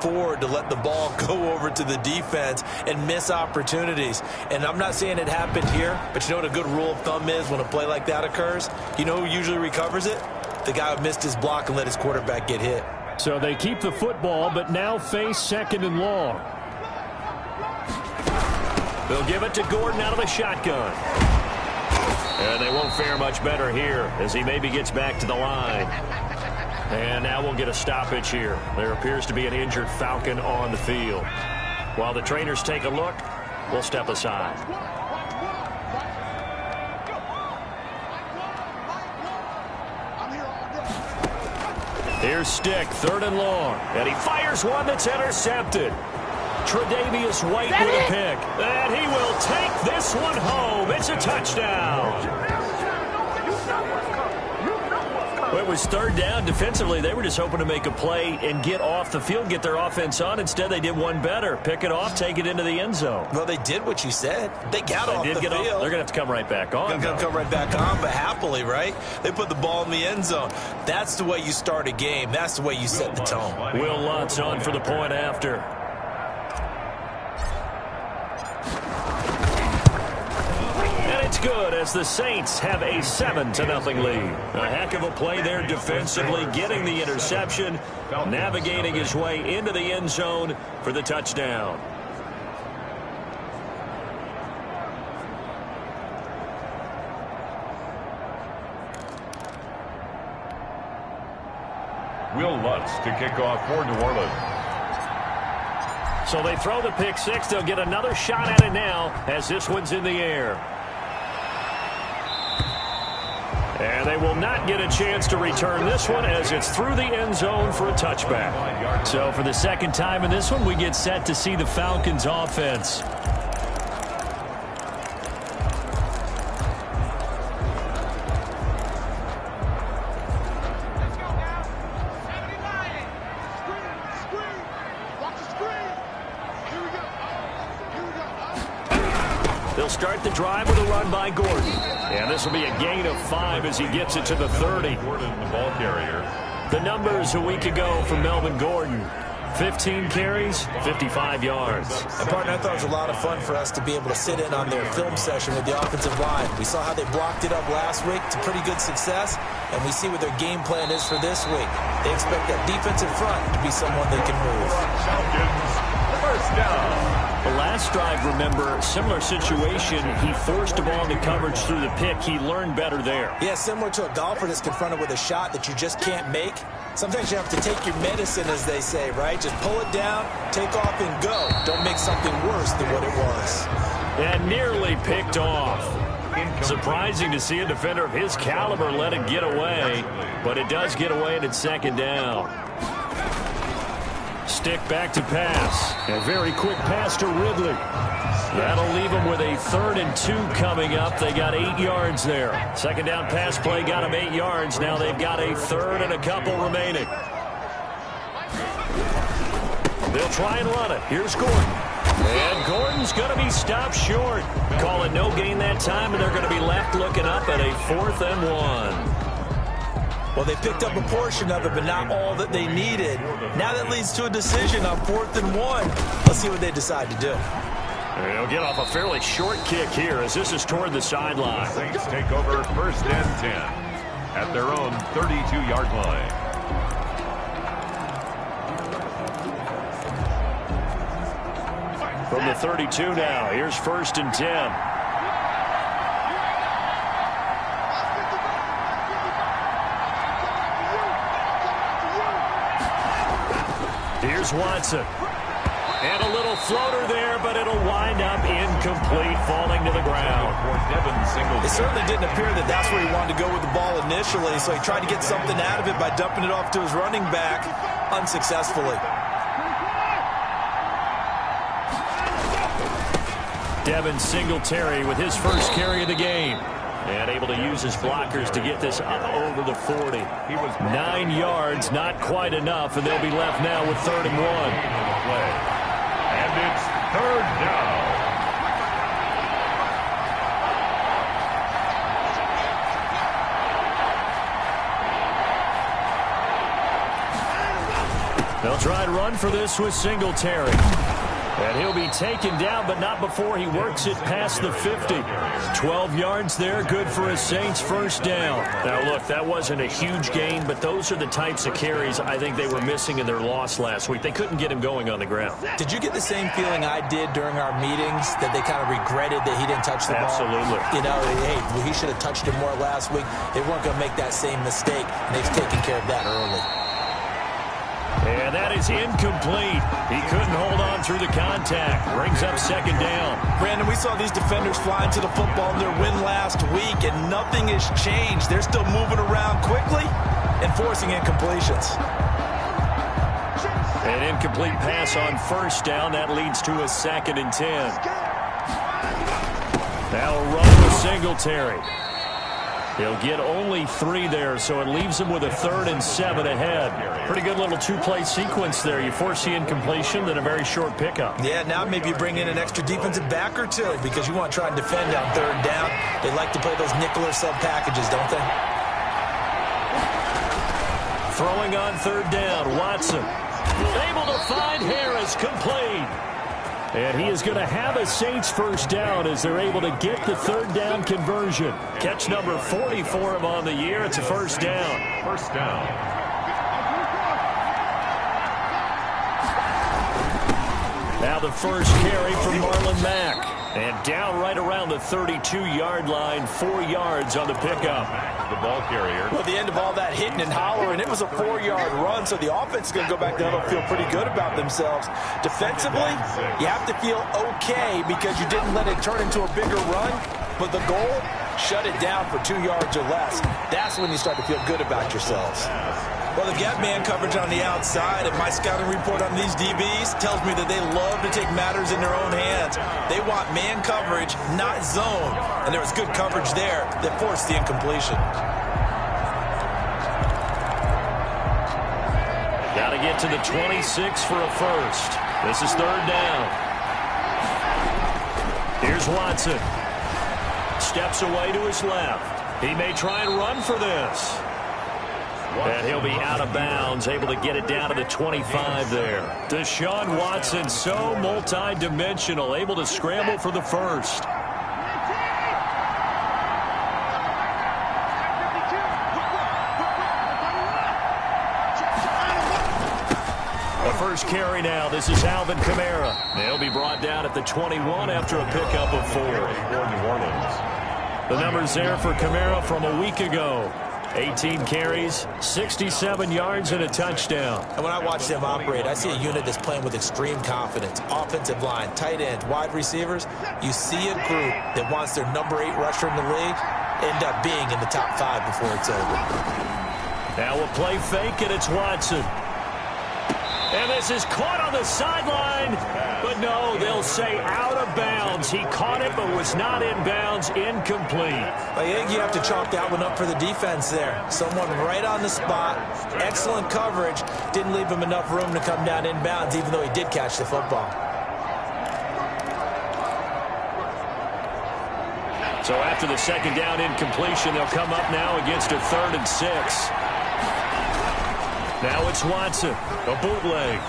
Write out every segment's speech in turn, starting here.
afford to let the ball go over to the defense and miss opportunities. And I'm not saying it happened here, but you know what a good rule of thumb is when a play like that occurs? You know who usually recovers it? The guy who missed his block and let his quarterback get hit. So they keep the football, but now face 2nd and long. They'll give it to Gordon out of the shotgun. And they won't fare much better here as he maybe gets back to the line. And now we'll get a stoppage here. There appears to be an injured Falcon on the field. While the trainers take a look, we'll step aside. Here's Stick, 3rd and long. And he fires one that's intercepted. Tre'Davious White with a pick. And he will take this one home. It's a touchdown. Well, it was 3rd down. Defensively, they were just hoping to make a play and get off the field, get their offense on. Instead, they did one better. Pick it off, take it into the end zone. Well, they did what you said. They got off the field. They're going to have to come right back on. They're going to come right back on, but happily, right? They put the ball in the end zone. That's the way you start a game. That's the way you set the tone. Will Lutz on for the point after. It's good as the Saints have a 7-0 lead. A heck of a play there defensively, getting the interception, navigating his way into the end zone for the touchdown. Will Lutz to kick off for New Orleans. So they throw the pick six. They'll get another shot at it now as this one's in the air. And they will not get a chance to return this one as it's through the end zone for a touchback. So for the 2nd time in this one, we get set to see the Falcons offense. They'll start the drive with a run by Gordon. And this will be a gain of 5 as he gets it to the 30. Gordon, the ball carrier. The numbers a week ago for Melvin Gordon. 15 carries, 55 yards. And, partner, I thought it was a lot of fun for us to be able to sit in on their film session with the offensive line. We saw how they blocked it up last week to pretty good success, and we see what their game plan is for this week. They expect that defensive front to be someone they can move. Falcons, first down. The last drive, remember, similar situation. He forced the ball into coverage through the pick. He learned better there. Yeah, similar to a golfer that's confronted with a shot that you just can't make. Sometimes you have to take your medicine, as they say, right? Just pull it down, take off, and go. Don't make something worse than what it was. And nearly picked off. Surprising to see a defender of his caliber let it get away, but it does get away and it's 2nd down. Stick back to pass. A very quick pass to Ridley. That'll leave them with a 3rd and 2 coming up. They got 8 yards there. 2nd down pass play got them 8 yards. Now they've got a 3rd and a couple remaining. They'll try and run it. Here's Gordon. And Gordon's going to be stopped short. Call it no gain that time, and they're going to be left looking up at a 4th and 1. Well, they picked up a portion of it, but not all that they needed. Now that leads to a decision on 4th and 1. Let's see what they decide to do. They'll get off a fairly short kick here as this is toward the sideline. Saints take over 1st and 10 at their own 32-yard line. From the 32 now, here's 1st and 10. Here's Watson. And a little floater there, but it'll wind up incomplete, falling to the ground. It certainly didn't appear that that's where he wanted to go with the ball initially, so he tried to get something out of it by dumping it off to his running back unsuccessfully. Devin Singletary with his first carry of the game. And able to use his blockers to get this up over the 40. He was 9 yards, not quite enough, and they'll be left now with 3rd and 1. And it's 3rd down. They'll try and run for this with Singletary. And he'll be taken down, but not before he works it past the 50. 12 yards there, good for a Saints first down. Now, look, that wasn't a huge gain, but those are the types of carries I think they were missing in their loss last week. They couldn't get him going on the ground. Did you get the same feeling I did during our meetings, that they kind of regretted that he didn't touch the ball? Absolutely. You know, hey, he should have touched it more last week. They weren't going to make that same mistake, and they've taken care of that early. And that is incomplete. He couldn't hold on through the contact. Brings up second down. Brandon, we saw these defenders flying to the football in their win last week, and nothing has changed. They're still moving around quickly and forcing incompletions. An incomplete pass on first down. That leads to a 2nd and 10. Now a run with Singletary. He'll get only 3 there, so it leaves him with a 3rd and 7 ahead. Pretty good little 2-play sequence there. You force the incompletion, then a very short pickup. Yeah, now maybe you bring in an extra defensive back or two because you want to try and defend on 3rd down. They like to play those nickel or sub packages, don't they? Throwing on 3rd down, Watson. Able to find Harris, complete. And he is going to have a Saints first down as they're able to get the 3rd down conversion. Catch number 40 for him on the year. It's a first down. First down. Now the first carry from Marlon Mack. And down right around the 32-yard line, 4 yards on the pickup. The ball carrier. Well, the end of all that hitting and hollering, it was a 4-yard run, so the offense is going to go back down and feel pretty good about themselves. Defensively, you have to feel okay because you didn't let it turn into a bigger run, but the goal, shut it down for 2 yards or less. That's when you start to feel good about yourselves. Well, the gap man coverage on the outside, and my scouting report on these DBs tells me that they love to take matters in their own hands. They want man coverage, not zone, and there was good coverage there that forced the incompletion. Got to get to the 26 for a first. This is 3rd down. Here's Watson. Steps away to his left. He may try and run for this. And he'll be out of bounds, able to get it down to the 25 there. Deshaun Watson, so multi-dimensional, able to scramble for the first. The first carry now. This is Alvin Kamara. They'll be brought down at the 21 after a pickup of 4. New Orleans. The numbers there for Kamara from a week ago. 18 carries, 67 yards, and a touchdown. And when I watch them operate, I see a unit that's playing with extreme confidence. Offensive line, tight ends, wide receivers. You see a group that wants their number 8 rusher in the league end up being in the top 5 before it's over. Now we'll play fake, and it's Watson. And this is caught on the sideline. But no, they'll say out of bounds. He caught it but was not in bounds. Incomplete. I think you have to chalk that one up for the defense there. Someone right on the spot. Excellent coverage. Didn't leave him enough room to come down inbounds even though he did catch the football. So after the 2nd down incompletion, they'll come up now against a 3rd and 6. Now it's Watson, a bootleg.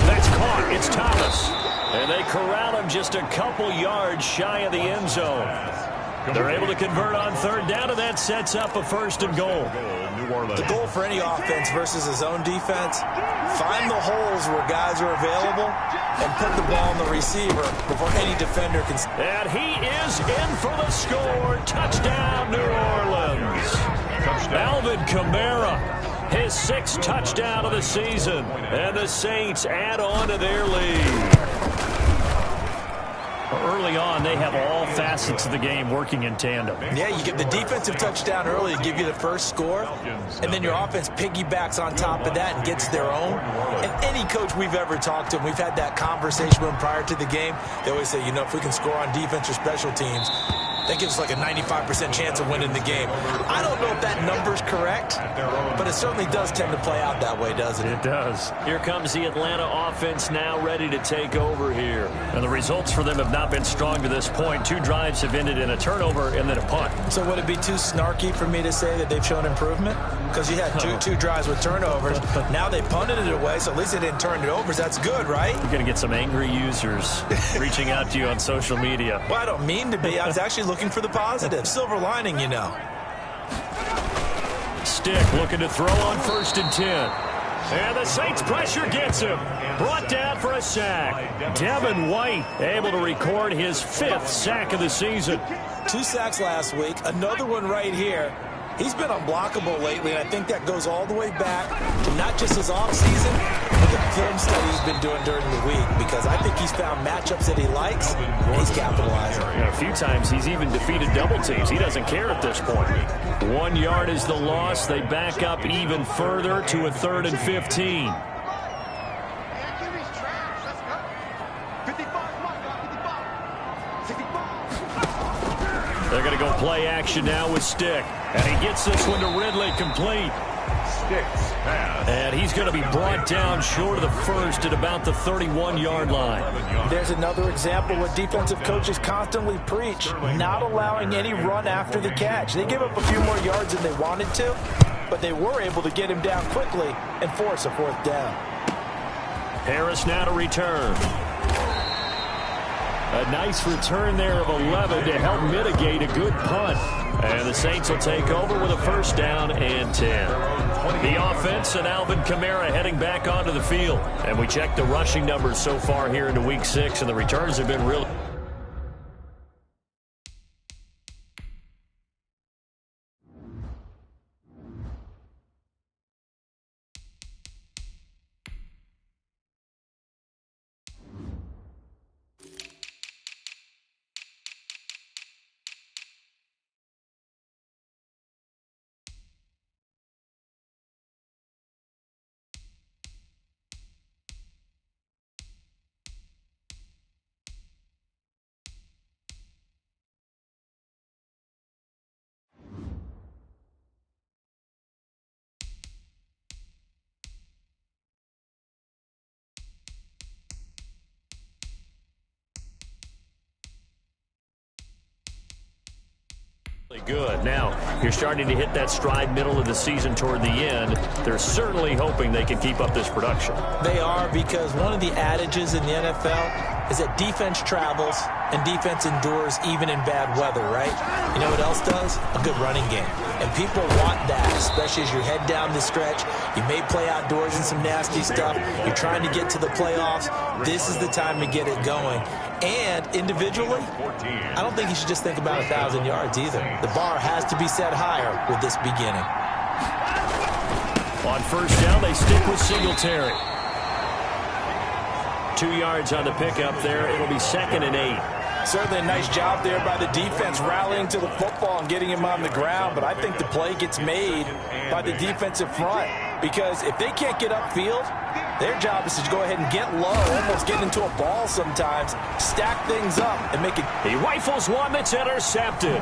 That's caught. It's Thomas. And they corral him just a couple yards shy of the end zone. They're able to convert on 3rd down, and that sets up a 1st and goal. The goal for any offense versus a zone defense, find the holes where guys are available and put the ball on the receiver before any defender can. And he is in for the score. Touchdown, New Orleans. Alvin Kamara. His 6th touchdown of the season. And the Saints add on to their lead. Early on, they have all facets of the game working in tandem. Yeah, you get the defensive touchdown early to give you the first score, and then your offense piggybacks on top of that and gets their own. And any coach we've ever talked to, and we've had that conversation with them prior to the game, they always say, you know, if we can score on defense or special teams, that gives like a 95% chance of winning the game. I don't know if that number's correct, but it certainly does tend to play out that way, doesn't it? It does. Here comes the Atlanta offense now ready to take over here. And the results for them have not been strong to this point. 2 drives have ended in a turnover and then a punt. So would it be too snarky for me to say that they've shown improvement? Because you had two drives with turnovers. Now they punted it away, so at least they didn't turn it over. That's good, right? You're going to get some angry users reaching out to you on social media. Well, I don't mean to be. I was actually looking for the positive. Silver lining, you know. Stick looking to throw on 1st and 10. And the Saints pressure gets him. Brought down for a sack. Devin White able to record his 5th sack of the season. 2 sacks last week. Another one right here. He's been unblockable lately, and I think that goes all the way back to not just his offseason, but the film study he's been doing during the week, because I think he's found matchups that he likes, and he's capitalizing. A few times he's even defeated double teams. He doesn't care at this point. 1 yard is the loss. They back up even further to a 3rd and 15. They're going to go play action now with Stick. And he gets this one to Ridley complete. Sticks pass. And he's going to be brought down short of the 1st at about the 31-yard line. There's another example what defensive coaches constantly preach, not allowing any run after the catch. They gave up a few more yards than they wanted to, but they were able to get him down quickly and force a 4th down. Harris now to return. A nice return there of 11 to help mitigate a good punt. And the Saints will take over with a 1st down and 10. The offense and Alvin Kamara heading back onto the field. And we check the rushing numbers so far here into Week 6, and the returns have been really... good. Now, you're starting to hit that stride middle of the season toward the end. They're certainly hoping they can keep up this production. They are, because one of the adages in the NFL is that defense travels and defense endures even in bad weather, right? You know what else does? A good running game. And people want that, especially as you head down the stretch. You may play outdoors in some nasty stuff. You're trying to get to the playoffs. This is the time to get it going. And individually, I don't think you should just think about 1,000 yards either. The bar has to be set higher with this beginning. On 1st down, they stick with Singletary. 2 yards on the pickup there. It'll be 2nd and 8. Certainly a nice job there by the defense rallying to the football and getting him on the ground, but I think the play gets made by the defensive front, because if they can't get upfield, their job is to go ahead and get low, almost get into a ball sometimes, stack things up, and make it. He rifles one that's intercepted.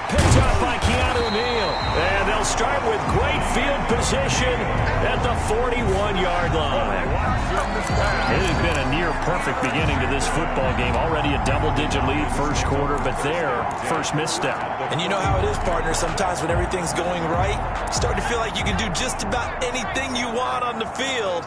Picked up by Keanu Neal. And they'll start with great field position at the 41-yard line. It has been a near-perfect beginning to this football game. Already a double-digit lead 1st quarter, but their first misstep. And you know how it is, partner. Sometimes when everything's going right, you start to feel like you can do just about anything you want on the field.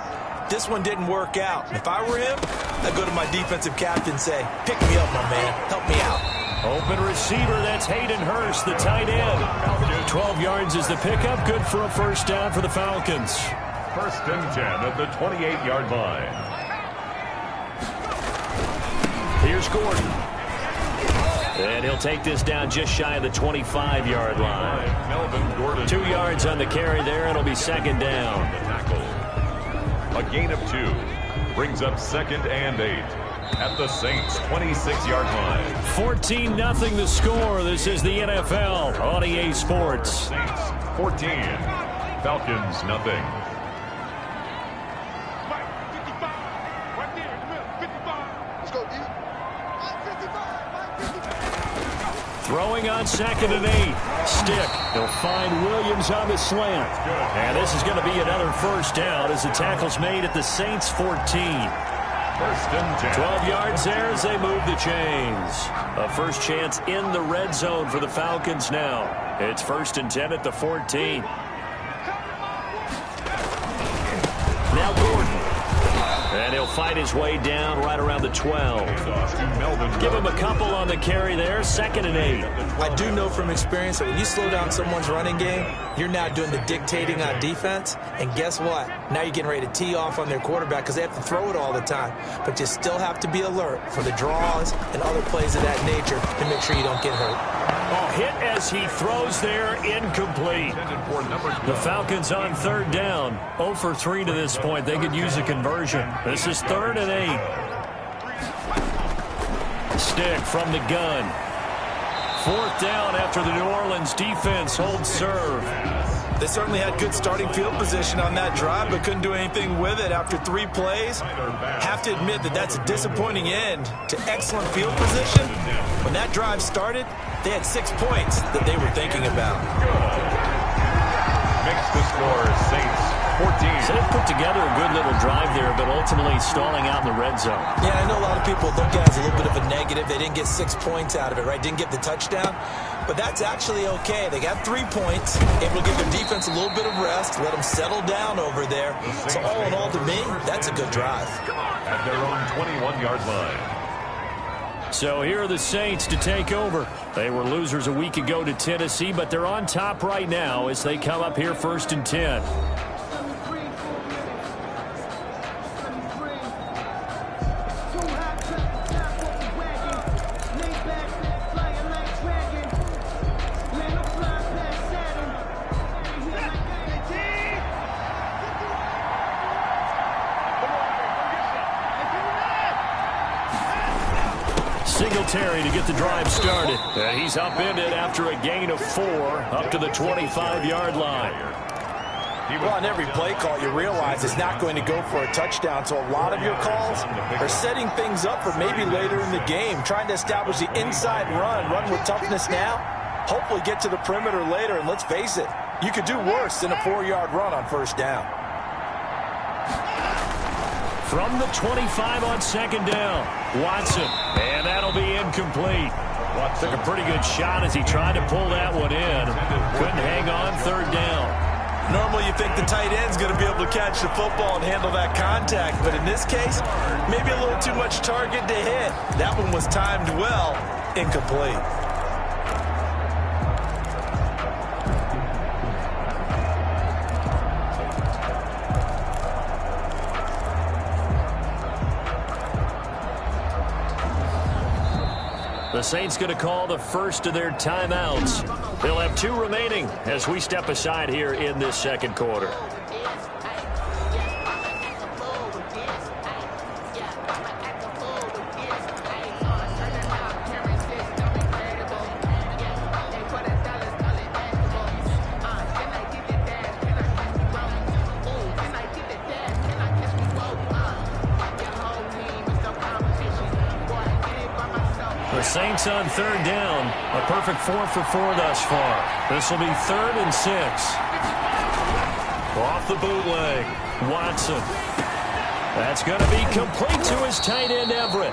This one didn't work out. If I were him, I'd go to my defensive captain and say, pick me up, my man. Help me out. Open receiver, that's Hayden Hurst, the tight end. 12 yards is the pickup, good for a 1st down for the Falcons. 1st and 10 at the 28-yard line. Here's Gordon. And he'll take this down just shy of the 25-yard line. Melvin Gordon. 2 yards on the carry there, it'll be 2nd down. A gain of 2 brings up 2nd and 8. At the Saints' 26-yard line. 14-0 the score. This is the NFL on EA Sports. Saints 14, Falcons nothing. Throwing on 2nd and 8. Stick. He'll find Williams on the slant. And this is going to be another first down as the tackle's made at the Saints 14. First and 10. 12 yards there as they move the chains. A first chance in the red zone for the Falcons now. It's 1st and 10 at the 14. Now Gordon. And he'll fight his way down right around the 12. Give him a couple on the carry there. 2nd and 8. I do know from experience that when you slow down someone's running game, you're now doing the dictating on defense. And guess what? Now you're getting ready to tee off on their quarterback because they have to throw it all the time. But you still have to be alert for the draws and other plays of that nature to make sure you don't get hurt. Oh, hit as he throws there, incomplete. The Falcons on 3rd down. 0 for 3 to this point. They could use a conversion. This is 3rd and 8. Stick from the gun. 4th down after the New Orleans defense holds serve. They certainly had good starting field position on that drive, but couldn't do anything with it after 3 plays. Have to admit that that's a disappointing end to excellent field position. When that drive started, they had 6 points that they were thinking about. Makes the score Saints 14. So they put together a good little drive there, but ultimately stalling out in the red zone. Yeah, I know a lot of people look at it as a little bit of a negative. They didn't get 6 points out of it, right? Didn't get the touchdown. But that's actually okay. They got 3 points, able to give their defense a little bit of rest, let them settle down over there. So all in all, to me, that's a good drive. At their own 21-yard line. So here are the Saints to take over. They were losers a week ago to Tennessee, but they're on top right now as they come up here 1st and 10. Singletary to get the drive started. And he's upended after a gain of 4 up to the 25-yard line. Well, on every play call, you realize it's not going to go for a touchdown. So a lot of your calls are setting things up for maybe later in the game, trying to establish the inside run with toughness now, hopefully get to the perimeter later. And let's face it, you could do worse than a 4-yard run on 1st down. From the 25 on 2nd down, Watson, and that'll be incomplete. Took a pretty good shot as he tried to pull that one in. Couldn't hang on 3rd down. Normally you think the tight end's going to be able to catch the football and handle that contact, but in this case, maybe a little too much target to hit. That one was timed well, incomplete. The Saints going to call the first of their timeouts. They'll have 2 remaining as we step aside here in this 2nd quarter. Saints on 3rd down. A perfect 4 for 4 thus far. This will be 3rd and 6. Off the bootleg. Watson. That's going to be complete to his tight end, Everett.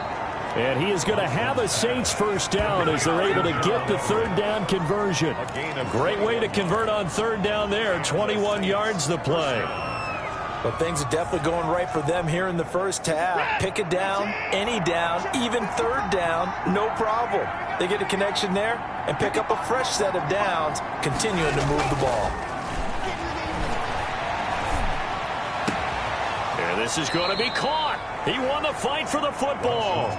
And he is going to have a Saints first down as they're able to get the 3rd down conversion. Great way to convert on 3rd down there. 21 yards the play. But things are definitely going right for them here in the first half. Pick it down, any down, even 3rd down, no problem. They get a connection there and pick up a fresh set of downs, continuing to move the ball. And this is going to be caught. He won the fight for the football.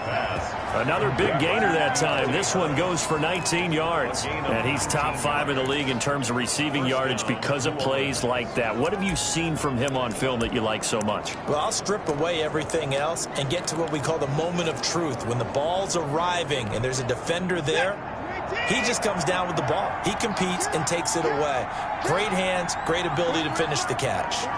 Another big gainer that time. This one goes for 19 yards. And he's top 5 in the league in terms of receiving yardage because of plays like that. What have you seen from him on film that you like so much? Well, I'll strip away everything else and get to what we call the moment of truth. When the ball's arriving and there's a defender there, he just comes down with the ball. He competes and takes it away. Great hands, great ability to finish the catch.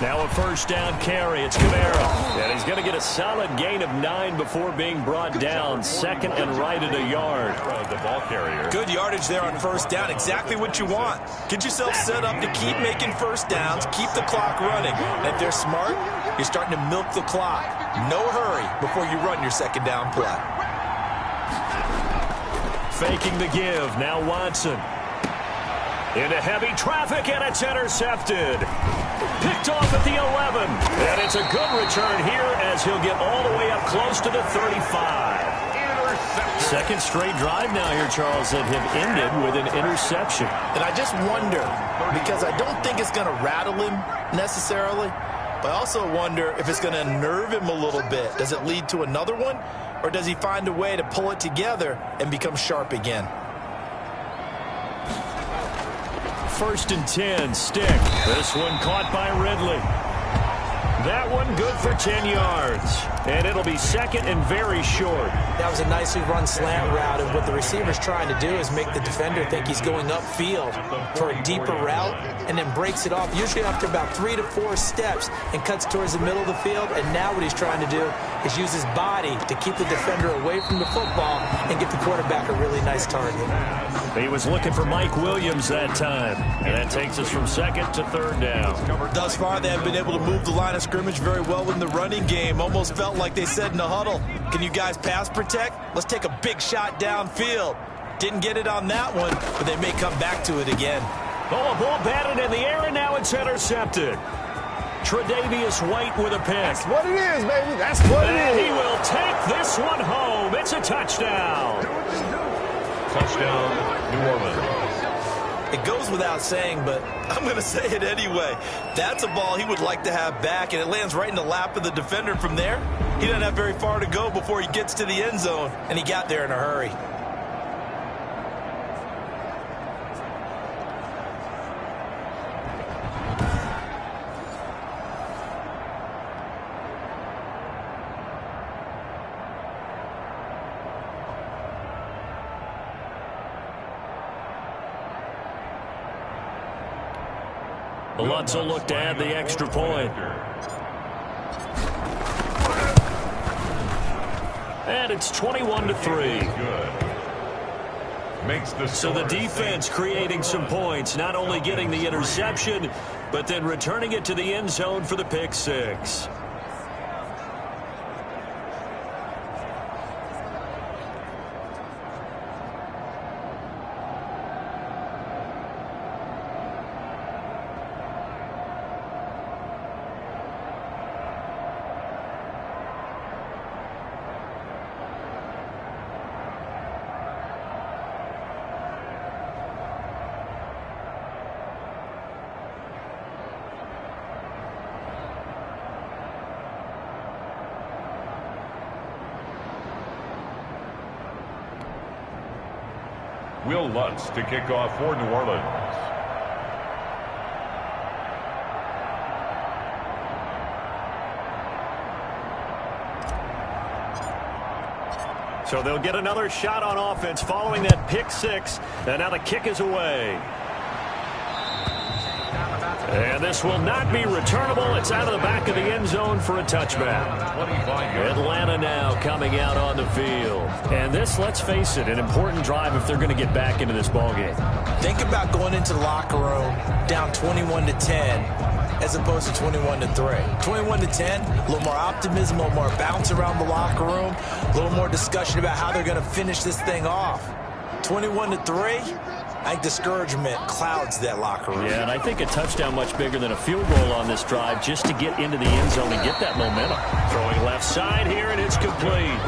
Now a first down carry. It's Kamara. And he's going to get a solid gain of 9 before being brought down. Second and right at a yard. The ball carrier. Good yardage there on first down. Exactly what you want. Get yourself set up to keep making first downs. Keep the clock running. And if they're smart, you're starting to milk the clock. No hurry before you run your second down play. Faking the give. Now Watson. Into heavy traffic, and it's intercepted. Picked off at the 11. And it's a good return here as he'll get all the way up close to the 35. Second straight drive now here, Charles, that have ended with an interception. And I just wonder, because I don't think it's going to rattle him necessarily, but I also wonder if it's going to unnerve him a little bit. Does it lead to another one, or does he find a way to pull it together and become sharp again? First and 10, Stick. This one caught by Ridley. That one good for 10 yards. And it'll be second and very short. That was a nicely run slant route, and what the receiver's trying to do is make the defender think he's going upfield for a deeper route, and then breaks it off, usually after about 3 to 4 steps, and cuts towards the middle of the field. And now what he's trying to do is use his body to keep the defender away from the football and get the quarterback a really nice target. He was looking for Mike Williams that time, and that takes us from second to third down. Thus far, they have been able to move the line of scrimmage very well in the running game. Almost felt like they said in the huddle, can you guys pass protect? Let's take a big shot downfield. Didn't get it on that one, but they may come back to it again. Oh, a ball batted in the air, and now it's intercepted. Tre'Davious White with a pick. That's what it is, baby. That's what it is. He will take this one home. It's a touchdown. Touchdown, New Orleans. It goes without saying, but I'm going to say it anyway. That's a ball he would like to have back, and it lands right in the lap of the defender from there. He doesn't have very far to go before he gets to the end zone, and he got there in a hurry. Lutz will look to add the extra point. And it's 21-3. So the defense creating some points, not only getting the interception, but then returning it to the end zone for the pick six. Will Lutz to kick off for New Orleans. So they'll get another shot on offense following that pick six. And now the kick is away. And this will not be returnable. It's out of the back of the end zone for a touchback. Atlanta now coming out on the field. And this, let's face it, an important drive if they're going to get back into this ballgame. Think about going into the locker room down 21-10 as opposed to 21-3. 21-10, a little more optimism, a little more bounce around the locker room, a little more discussion about how they're going to finish this thing off. 21-3, I think discouragement clouds that locker room. Yeah, and I think a touchdown much bigger than a field goal on this drive just to get into the end zone and get that momentum. Throwing left side here, and it's complete.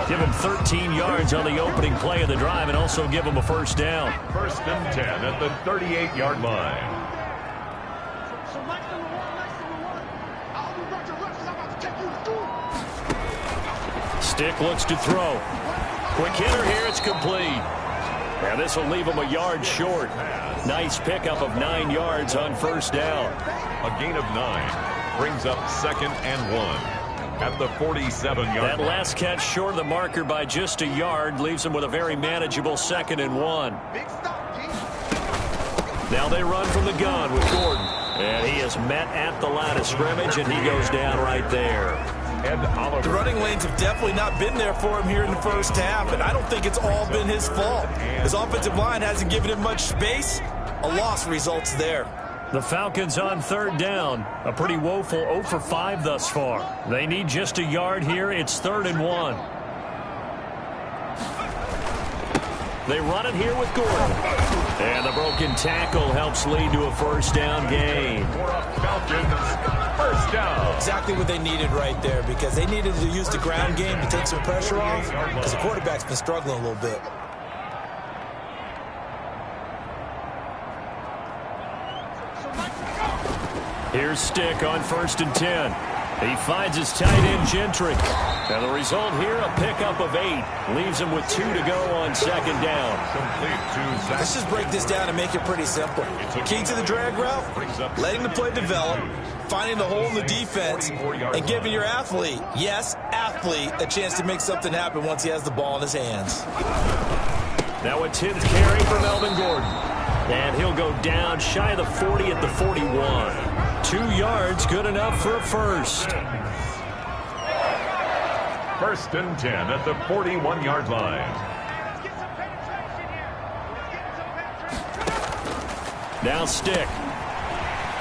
Give him 13 yards on the opening play of the drive and also give him a first down. First and 10 at the 38-yard line. Stick looks to throw. Quick hitter here, it's complete. And this will leave him a yard short. Nice pickup of 9 yards on first down. A gain of 9 brings up second and 1 at the 47-yard line. That last catch short of the marker by just a yard leaves him with a very manageable second and 1. Now they run from the gun with Gordon. And he is met at the line of scrimmage, and he goes down right there. The running lanes have definitely not been there for him here in the first half, and I don't think it's all been his fault. His offensive line hasn't given him much space. A loss results there. The Falcons on third down. A pretty woeful 0 for 5 thus far. They need just a yard here. It's 3rd and 1. They run it here with Gordon. And the broken tackle helps lead to a first down gain. Falcons, first down. Exactly what they needed right there, because they needed to use the ground game to take some pressure off, because the quarterback's been struggling a little bit. Here's Stick on 1st and 10. He finds his tight end, Gentry. And the result here, a pickup of 8. Leaves him with 2 to go on 2nd down. Let's just break this down and make it pretty simple. Key to the drag route, letting the play develop, finding the hole in the defense, and giving your athlete, yes, athlete, a chance to make something happen once he has the ball in his hands. Now a 10th carry for Melvin Gordon. And he'll go down shy of the 40 at the 41. 2 yards, good enough for a first. 1st and 10 at the 41-yard line. Now Stick.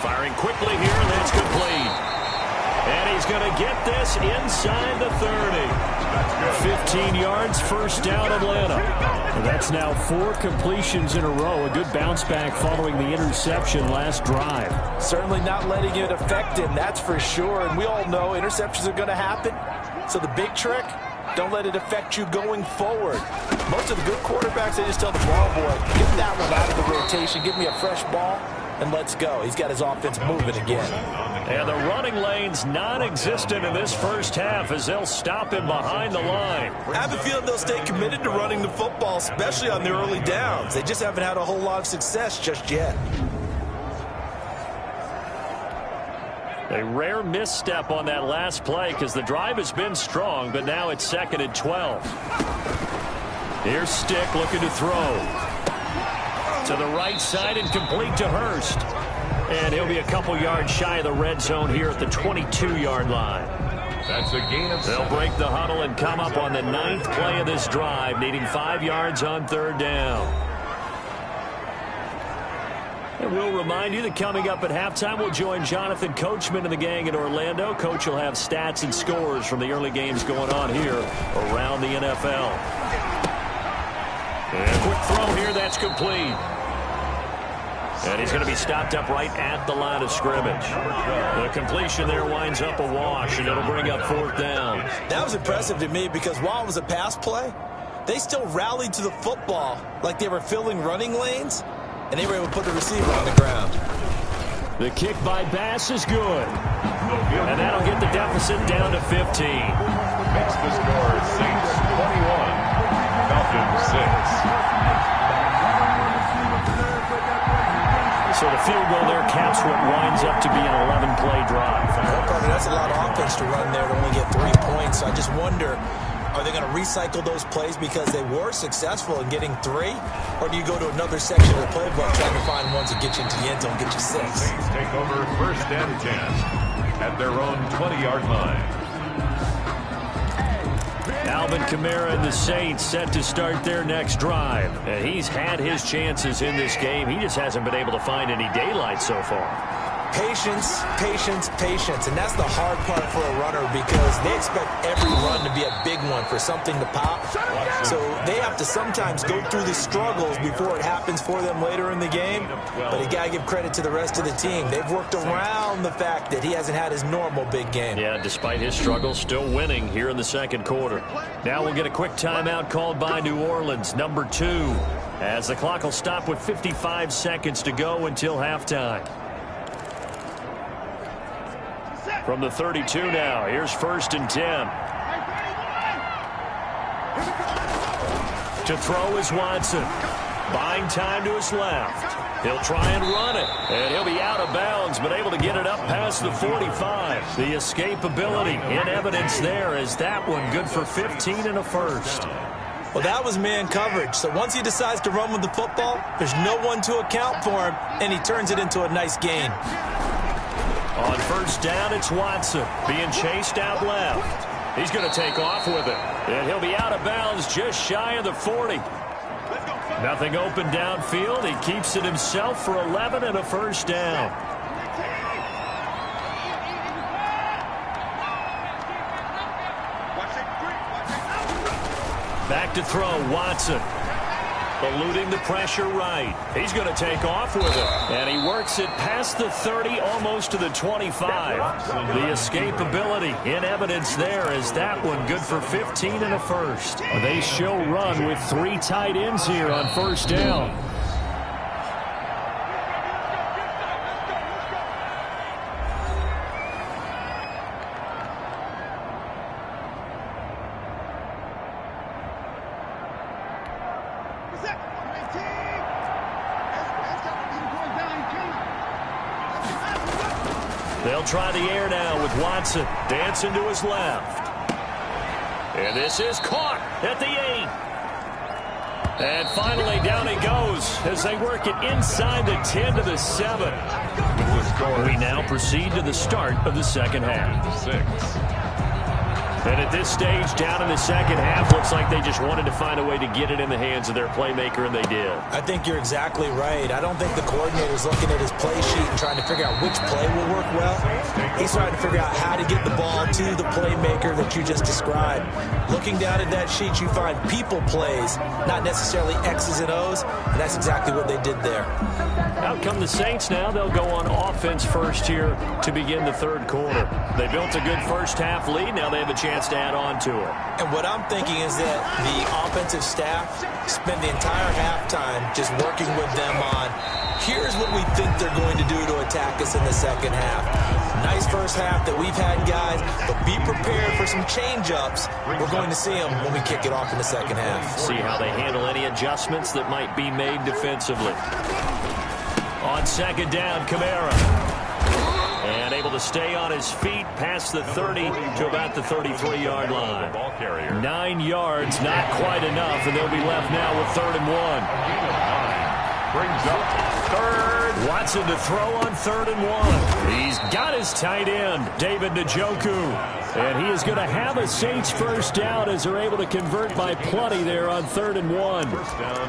Firing quickly here, and that's complete. And he's going to get this inside the 30. 15 yards, first down, Atlanta. And that's now 4 completions in a row. A good bounce back following the interception last drive. Certainly not letting it affect him, that's for sure. And we all know interceptions are going to happen. So the big trick, don't let it affect you going forward. Most of the good quarterbacks, they just tell the ball boy, get that one out of the rotation, give me a fresh ball, and let's go. He's got his offense moving again. And the running lane's non-existent in this first half as they'll stop him behind the line. I have a feeling they'll stay committed to running the football, especially on the early downs. They just haven't had a whole lot of success just yet. A rare misstep on that last play because the drive has been strong, but now it's 2nd and 12. Here's Stick looking to throw. To the right side and complete to Hurst. And he'll be a couple yards shy of the red zone here at the 22-yard line. That's a gain of 7. They'll break the huddle and come up on the 9th play of this drive, needing 5 yards on 3rd down. And we'll remind you that coming up at halftime, we'll join Jonathan Coachman and the gang in Orlando. Coach will have stats and scores from the early games going on here around the NFL. And a quick throw here, that's complete. And he's going to be stopped up right at the line of scrimmage. The completion there winds up a wash, and it'll bring up 4th down. That was impressive to me because while it was a pass play, they still rallied to the football like they were filling running lanes, and they were able to put the receiver on the ground. The kick by Bass is good. And that'll get the deficit down to 15. Makes the score Saints 21, Falcons 6. So the field goal there caps what winds up to be an 11-play drive. That's a lot of offense to run there to only get 3 points. So I just wonder, are they going to recycle those plays because they were successful in getting 3? Or do you go to another section of the playbook trying to find ones that get you into the end zone, get you 6? Saints take over 1st and 10 at their own 20-yard line. Alvin Kamara and the Saints set to start their next drive. And he's had his chances in this game. He just hasn't been able to find any daylight so far. Patience, patience, patience. And that's the hard part for a runner because they expect every run to be a big one for something to pop. So they have to sometimes go through the struggles before it happens for them later in the game. But you got to give credit to the rest of the team. They've worked around the fact that he hasn't had his normal big game. Yeah, despite his struggles, still winning here in the 2nd quarter. Now we'll get a quick timeout called by New Orleans, number 2, as the clock will stop with 55 seconds to go until halftime. From the 32 now, here's 1st and 10. To throw is Watson. Buying time to his left. He'll try and run it. And he'll be out of bounds, but able to get it up past the 45. The escapability in evidence there as that one good for 15 and a first. Well, that was man coverage. So once he decides to run with the football, there's no one to account for him, and he turns it into a nice gain. On first down, it's Watson being chased out left. He's going to take off with it, and he'll be out of bounds just shy of the 40. Nothing open downfield. He keeps it himself for 11 and a first down. Back to throw, Watson. Eluding the pressure right. He's going to take off with it. And he works it past the 30, almost to the 25. The escapability in evidence there is that one good for 15 and a first. They show run with 3 tight ends here on first down. They'll try the air now with Watson dancing to his left. And this is caught at the 8. And finally down he goes as they work it inside the 10 to the 7. We now proceed to the start of the second half. 6. And at this stage, down in the second half, looks like they just wanted to find a way to get it in the hands of their playmaker, and they did. I think you're exactly right. I don't think the coordinator's looking at his play sheet and trying to figure out which play will work well. He's trying to figure out how to get the ball to the playmaker that you just described. Looking down at that sheet, you find people plays, not necessarily X's and O's, and that's exactly what they did there. Out come the Saints now. They'll go on offense first here to begin the third quarter. They built a good first half lead. Now they have a chance to add on to it. And what I'm thinking is that the offensive staff spend the entire halftime just working with them on, here's what we think they're going to do to attack us in the second half. Nice first half that we've had, guys, but be prepared for some change-ups. We're going to see them when we kick it off in the second half. See how they handle any adjustments that might be made defensively. On second down, Kamara. And able to stay on his feet past the 30 to about the 33-yard line. 9 yards, not quite enough, and they'll be left now with 3rd and 1. Brings up 3rd. Watson to throw on 3rd and 1. He's got his tight end, David Njoku. And he is going to have a Saints first down as they're able to convert by plenty there on 3rd and 1.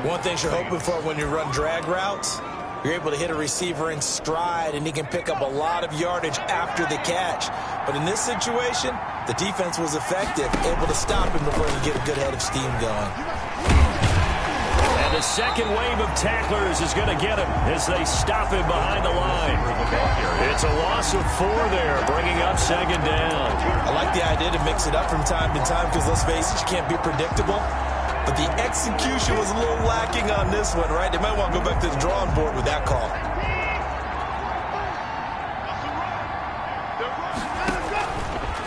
One thing you're hoping for when you run drag routes, you're able to hit a receiver in stride, and he can pick up a lot of yardage after the catch. But in this situation, the defense was effective, able to stop him before he get a good head of steam going. And the second wave of tacklers is going to get him as they stop him behind the line. It's a loss of 4 there, bringing up second down. I like the idea to mix it up from time to time because, let's face it, you can't be predictable. But the execution was a little lacking on this one, right? They might want to go back to the drawing board with that call.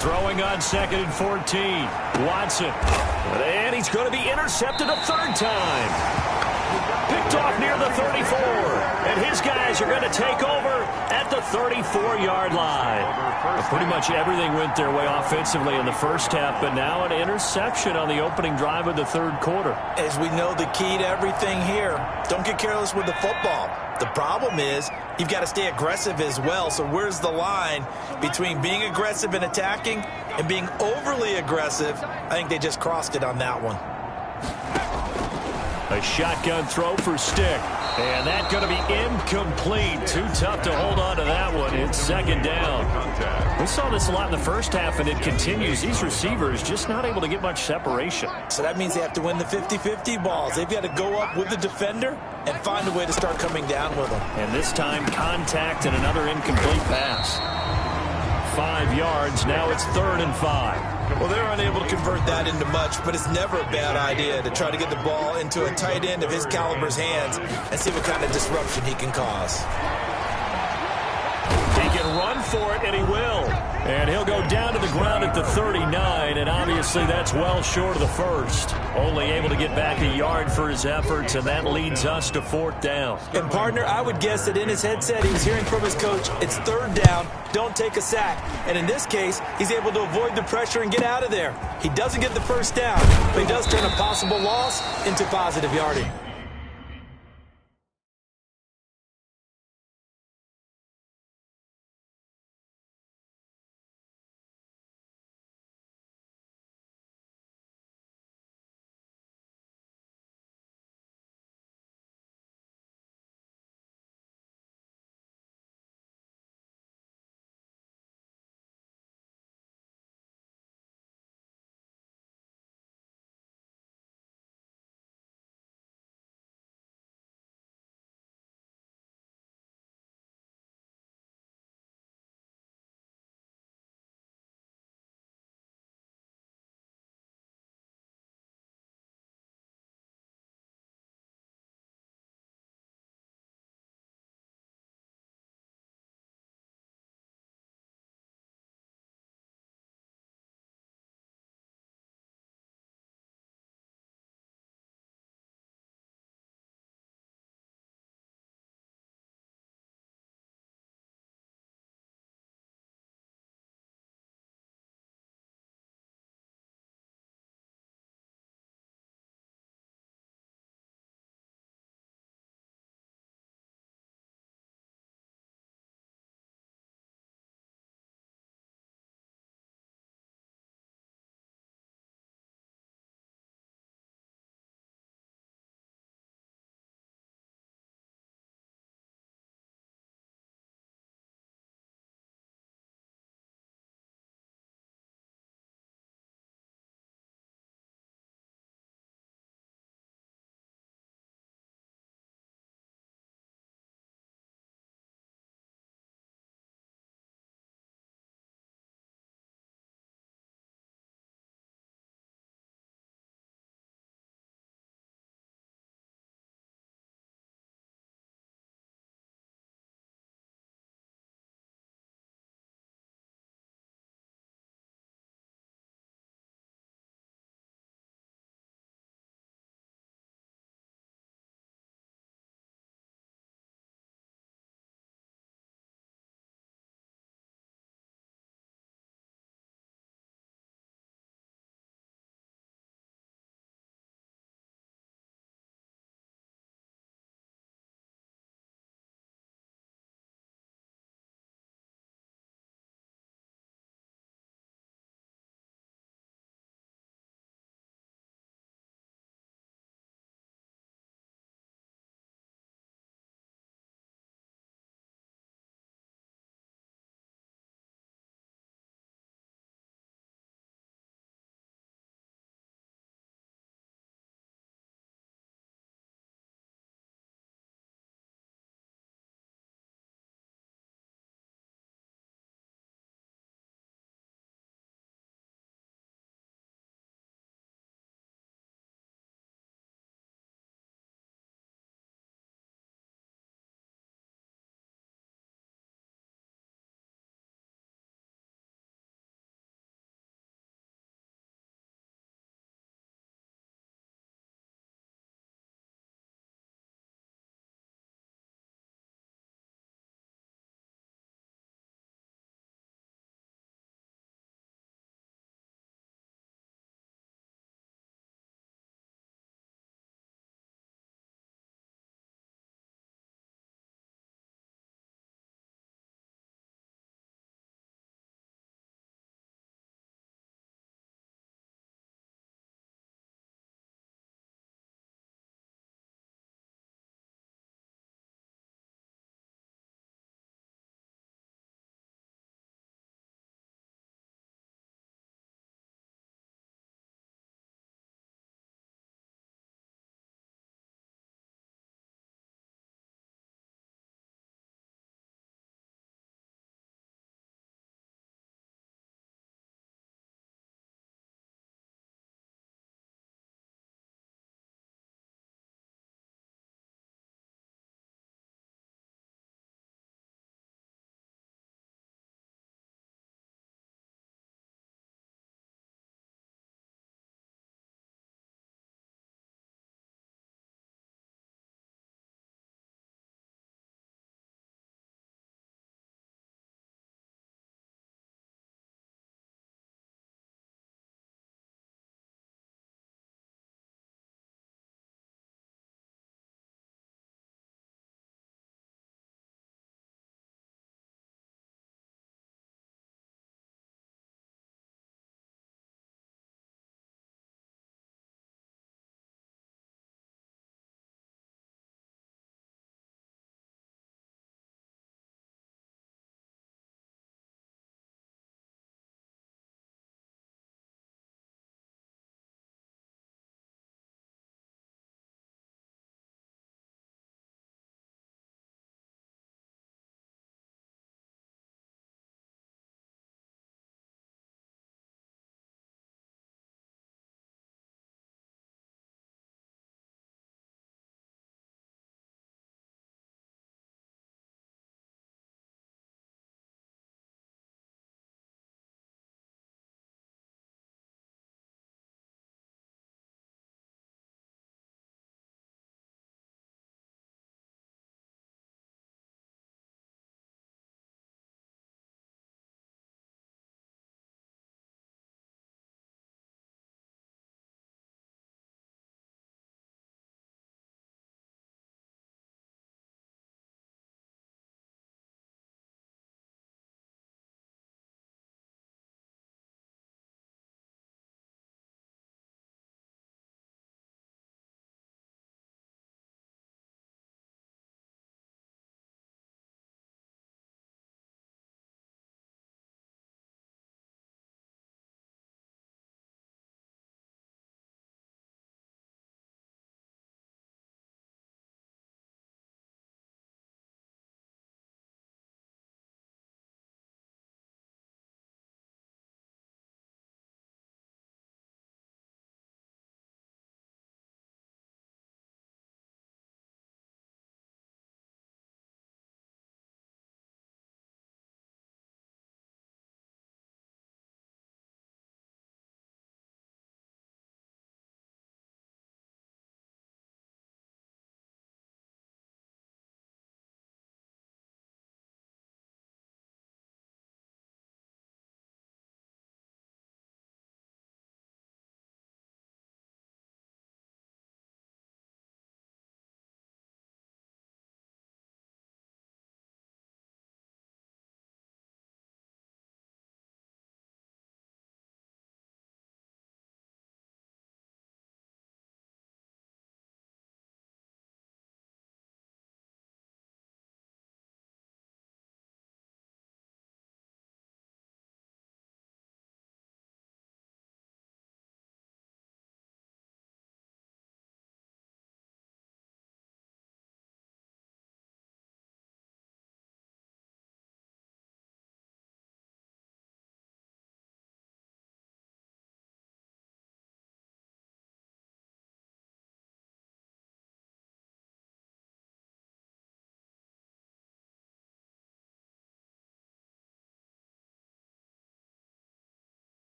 Throwing on 2nd and 14. Watson. And he's going to be intercepted a 3rd time. Picked off near the 34. And his guys are going to take over at the 34-yard line. Pretty much everything went their way offensively in the first half, but now an interception on the opening drive of the 3rd quarter. As we know, the key to everything here, don't get careless with the football. The problem is you've got to stay aggressive as well. So where's the line between being aggressive and attacking and being overly aggressive? I think they just crossed it on that one. A shotgun throw for Stick. And that's going to be incomplete. Too tough to hold on to that one. It's second down. We saw this a lot in the first half, and it continues. These receivers just not able to get much separation. So that means they have to win the 50-50 balls. They've got to go up with the defender and find a way to start coming down with them. And this time, contact and another incomplete pass. 5 yards. Now it's 3rd and 5. Well, they're unable to convert that into much, but it's never a bad idea to try to get the ball into a tight end of his caliber's hands and see what kind of disruption he can cause. He can run for it, and he will. And he'll go down to the ground at the 39, and obviously that's well short of the first. Only able to get back a yard for his efforts, and that leads us to 4th down. And, partner, I would guess that in his headset he was hearing from his coach, it's 3rd down, don't take a sack. And in this case, he's able to avoid the pressure and get out of there. He doesn't get the first down, but he does turn a possible loss into positive yardage.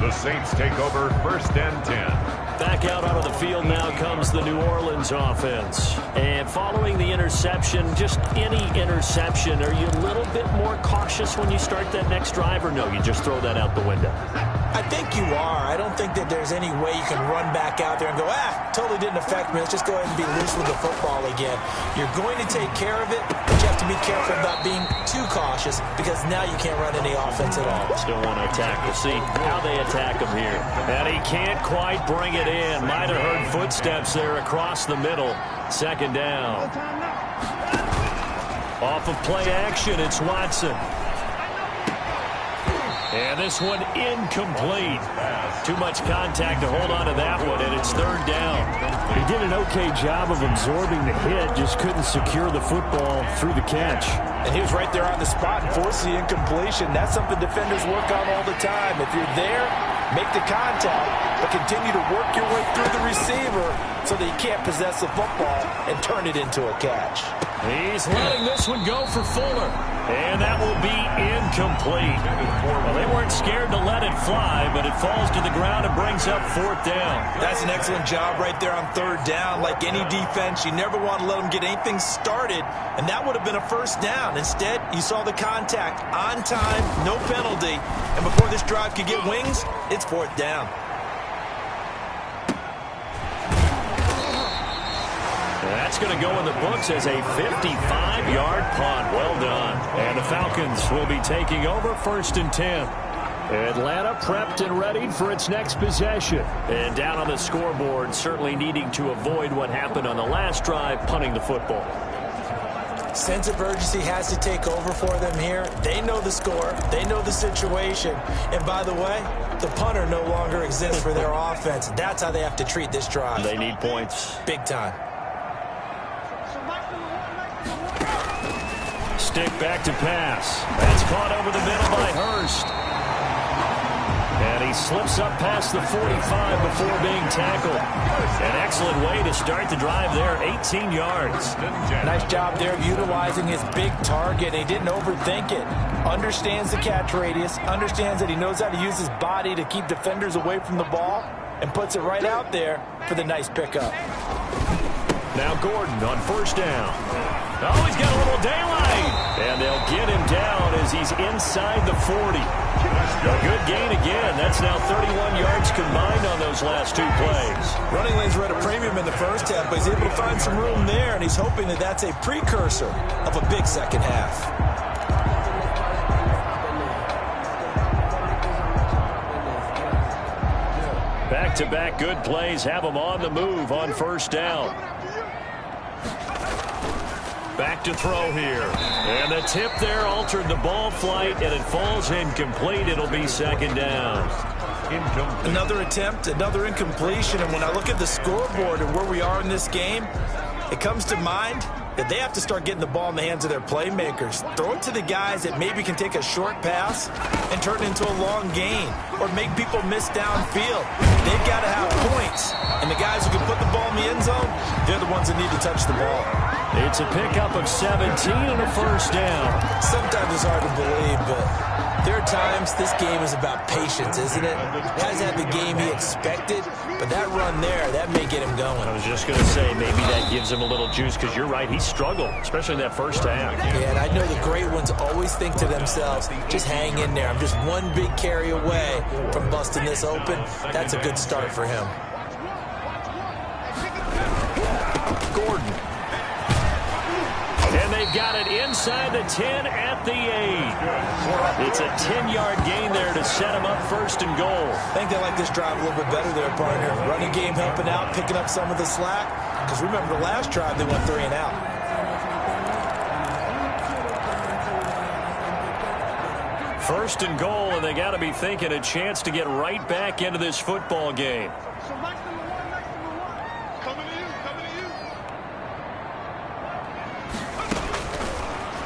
The Saints take over 1st and 10. Back out onto the field now comes the New Orleans offense. And following the interception, just any interception, are you a little bit more cautious when you start that next drive, or no, you just throw that out the window? I think you are. I don't think that there's any way you can run back out there and go, totally didn't affect me. Let's just go ahead and be loose with the football again. You're going to take care of it, but you have to be careful about being too cautious because now you can't run any offense at all. Still want to attack. We'll see how they attack him here. And he can't quite bring it in. Might have heard footsteps there across the middle. 2nd down. Off of play action, it's Watson. And this one incomplete. Too much contact to hold on to that one, and it's 3rd down. He did an okay job of absorbing the hit, just couldn't secure the football through the catch. And he was right there on the spot and forced the incompletion. That's something defenders work on all the time. If you're there, make the contact, but continue to work your way through the receiver so that you can't possess the football and turn it into a catch. He's letting this one go for Fuller. And that will be incomplete. Well, they weren't scared to let it fly, but it falls to the ground and brings up 4th down. That's an excellent job right there on 3rd down. Like any defense, you never want to let them get anything started, and that would have been a 1st down. Instead, you saw the contact on time, no penalty, and before this drive could get wings, it's 4th down. That's going to go in the books as a 55-yard punt. Well done. And the Falcons will be taking over 1st and 10. Atlanta prepped and ready for its next possession. And down on the scoreboard, certainly needing to avoid what happened on the last drive, punting the football. Sense of urgency has to take over for them here. They know the score. They know the situation. And by the way, the punter no longer exists for their offense. That's how they have to treat this drive. They need points. Big time. Stick back to pass. That's caught over the middle by Hurst. And he slips up past the 45 before being tackled. An excellent way to start the drive there, 18 yards. Nice job there of utilizing his big target. He didn't overthink it. Understands the catch radius, understands that he knows how to use his body to keep defenders away from the ball, and puts it right out there for the nice pickup. Now Gordon on 1st down. Oh, he's got a little daylight. And they'll get him down as he's inside the 40. A good gain again. That's now 31 yards combined on those last 2 plays. Running lanes were at a premium in the 1st half, but he's able to find some room there, and he's hoping that that's a precursor of a big 2nd half. Back-to-back good plays have him on the move on 1st down. Back to throw here. And the tip there altered the ball flight, and it falls incomplete. It'll be 2nd down. Another attempt, another incompletion, and when I look at the scoreboard and where we are in this game, it comes to mind that they have to start getting the ball in the hands of their playmakers. Throw it to the guys that maybe can take a short pass and turn it into a long gain or make people miss downfield. They've got to have points, and the guys who can put the ball in the end zone, they're the ones that need to touch the ball. It's a pickup of 17 and a 1st down. Sometimes it's hard to believe, but there are times this game is about patience, isn't it? Hasn't had the game he expected, but that run there, that may get him going. I was just going to say, maybe that gives him a little juice, because you're right, he struggled, especially in that 1st half. Yeah, and I know the great ones always think to themselves, just hang in there. I'm just one big carry away from busting this open. That's a good start for him. Gordon. And they've got it inside the 10 at the 8. It's a 10-yard gain there to set them up 1st and goal. I think they like this drive a little bit better there, partner. Running game helping out, picking up some of the slack. Because remember, the last drive they went 3 and out. First and goal, and they got to be thinking a chance to get right back into this football game.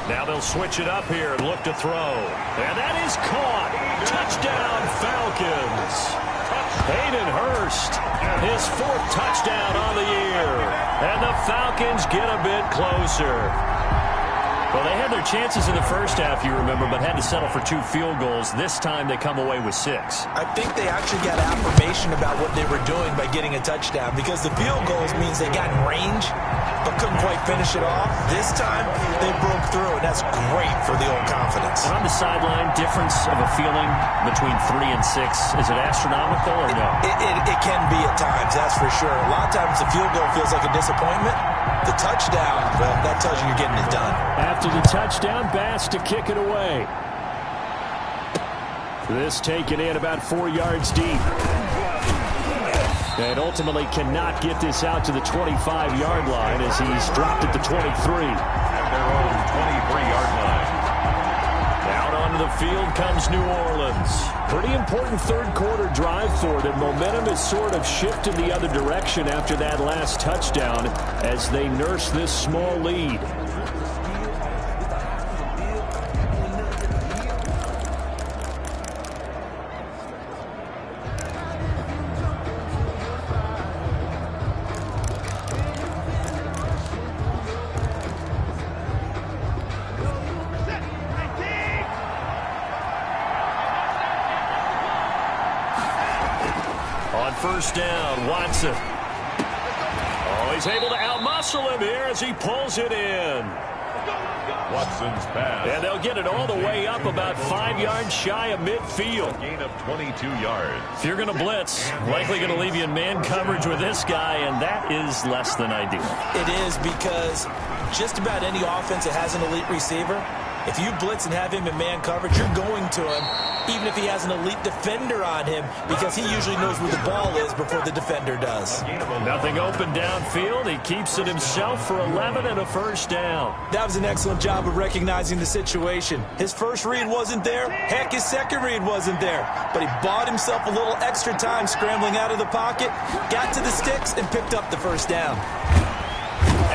Now they'll switch it up here and look to throw. And that is caught. Touchdown, Falcons. Hayden Hurst, his 4th touchdown on the year. And the Falcons get a bit closer. Well, they had their chances in the first half, you remember, but had to settle for 2 field goals. This time they come away with 6. I think they actually got affirmation about what they were doing by getting a touchdown, because the field goals means they got in range but couldn't quite finish it off. This time they broke through, and that's great for the old confidence. On the sideline, difference of a feeling between 3 and 6, is it astronomical or no? It can be at times, that's for sure. A lot of times the field goal feels like a disappointment. The touchdown, well, that tells you you're getting it done. After the touchdown, Bass to kick it away. This taken in about 4 yards deep. And ultimately cannot get this out to the 25-yard line as he's dropped at the 23. At their own 23-yard line. Out onto the field comes New Orleans. Pretty important third-quarter drive for them. Momentum has sort of shifted the other direction after that last touchdown as they nurse this small lead. First down, Watson. Oh, he's able to outmuscle him here as he pulls it in. Watson's pass. And they'll get it all the way up about 5 yards shy of midfield. Gain of 22 yards. If you're going to blitz, likely going to leave you in man coverage with this guy, and that is less than ideal. It is, because just about any offense that has an elite receiver, if you blitz and have him in man coverage, you're going to him, even if he has an elite defender on him, because he usually knows where the ball is before the defender does. Nothing open downfield. He keeps it himself for 11 and a first down. That was an excellent job of recognizing the situation. His first read wasn't there. Heck, his second read wasn't there. But he bought himself a little extra time scrambling out of the pocket, got to the sticks, and picked up the first down.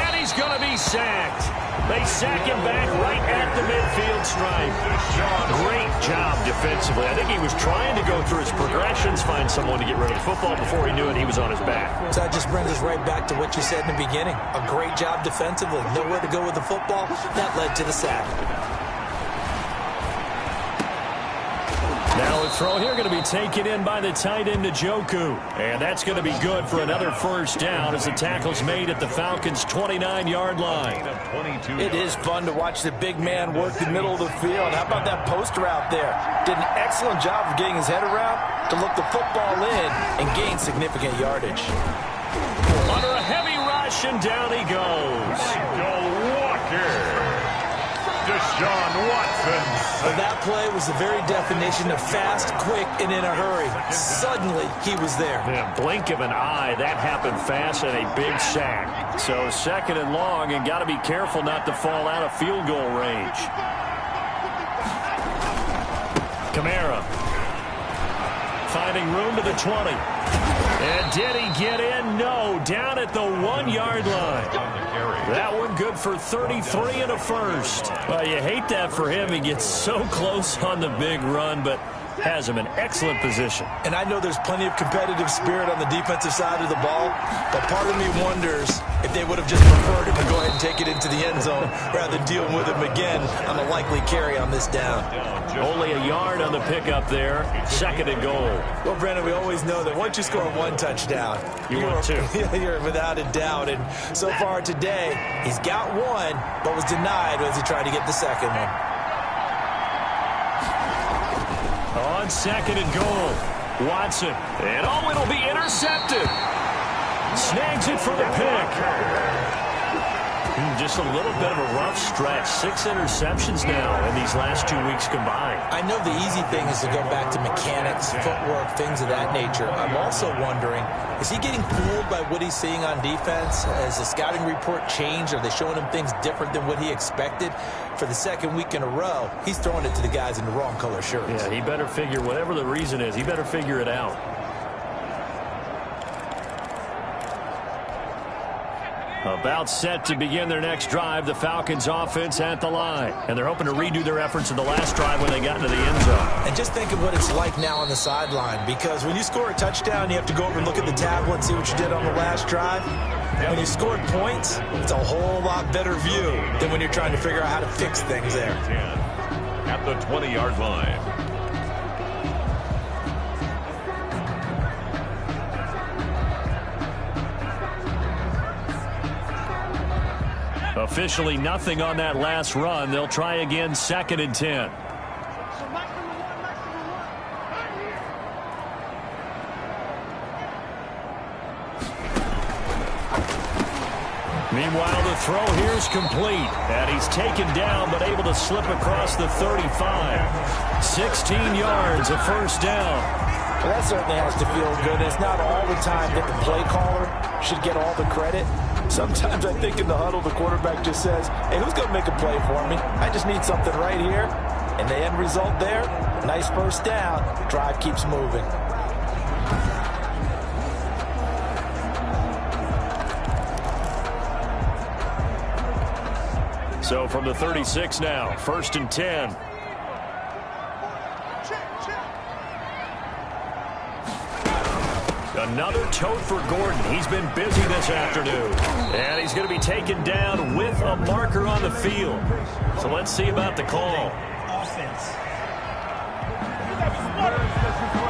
And he's going to be sacked. They sack him back right at the midfield stripe. Great job defensively. I think he was trying to go through his progressions, find someone to get rid of the football. Before he knew it, he was on his back. So that just brings us right back to what you said in the beginning. A great job defensively. Nowhere to go with the football. That led to the sack. Now a throw here going to be taken in by the tight end Njoku. And that's going to be good for another first down as the tackle's made at the Falcons' 29-yard line. It is fun to watch the big man work the middle of the field. How about that post route there? Did an excellent job of getting his head around to look the football in and gain significant yardage. Under a heavy rush, and down he goes. Michael Walker. Deshaun Watson. Well, that play was the very definition of fast, quick, and in a hurry. Suddenly, he was there. Yeah, blink of an eye, that happened fast, and a big sack. So second and long, and got to be careful not to fall out of field goal range. Kamara finding room to the 20. And did he get in? No, down at the 1-yard line. That one good for 33 and a first. Well, you hate that for him. He gets so close on the big run, but has him in excellent position. And I know there's plenty of competitive spirit on the defensive side of the ball, but part of me wonders if they would have just preferred him to go ahead and take it into the end zone rather than deal with him again on a likely carry on this down. Only a yard on the pickup there. Second and goal. Well, Brandon, we always know that once you score one touchdown, you want two. You're without a doubt. And so far today, he's got one, but was denied as he tried to get the second one. On second and goal, Watson. And oh, it'll be intercepted. Snags it for the pick. Just a little bit of a rough stretch. 6 interceptions now in these last 2 weeks combined. I know the easy thing is to go back to mechanics, footwork, things of that nature. I'm also wondering, is he getting fooled by what he's seeing on defense? Has the scouting report changed? Are they showing him things different than what he expected? For the second week in a row, he's throwing it to the guys in the wrong color shirts. Yeah, he better figure, whatever the reason is, he better figure it out. About set to begin their next drive, the Falcons offense at the line. And they're hoping to redo their efforts in the last drive when they got into the end zone. And just think of what it's like now on the sideline, because when you score a touchdown, you have to go over and look at the tablet and see what you did on the last drive. When you scored points, it's a whole lot better view than when you're trying to figure out how to fix things there. At the 20-yard line. Officially nothing on that last run. They'll try again, 2nd and 10. Meanwhile, the throw here is complete. And he's taken down, but able to slip across the 35. 16 yards, a first down. Well, that certainly has to feel good. It's not all the time that the play caller should get all the credit. Sometimes I think in the huddle, the quarterback just says, hey, who's going to make a play for me? I just need something right here. And the end result there, nice first down. Drive keeps moving. So from the 36 now, 1st and 10. Another tote for Gordon. He's been busy this afternoon. And he's going to be taken down with a marker on the field. So let's see about the call.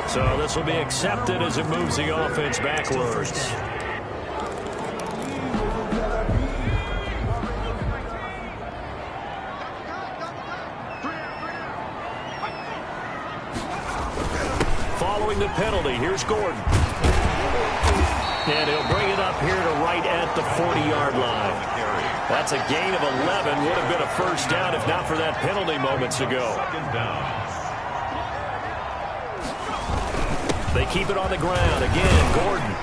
So this will be accepted as it moves the offense backwards. Following the penalty, here's Gordon. And he'll bring it up here to right at the 40-yard line. That's a gain of 11. Would have been a first down if not for that penalty moments ago. They keep it on the ground. Again, Gordon.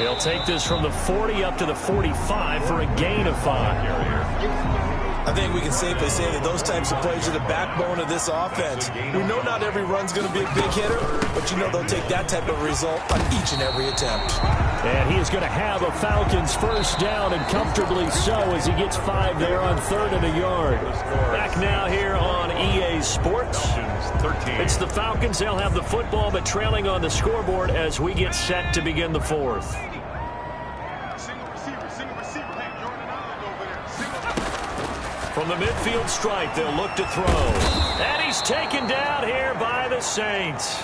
He'll take this from the 40 up to the 45 for a gain of 5. I think we can safely say that those types of plays are the backbone of this offense. We know not every run's going to be a big hitter, but you know they'll take that type of result on each and every attempt. And he is going to have a Falcons first down, and comfortably so, as he gets 5 there on 3rd and a yard. Back now here on EA Sports. It's the Falcons. They'll have the football, but trailing on the scoreboard as we get set to begin the 4th. From the midfield stripe, they'll look to throw. And he's taken down here by the Saints.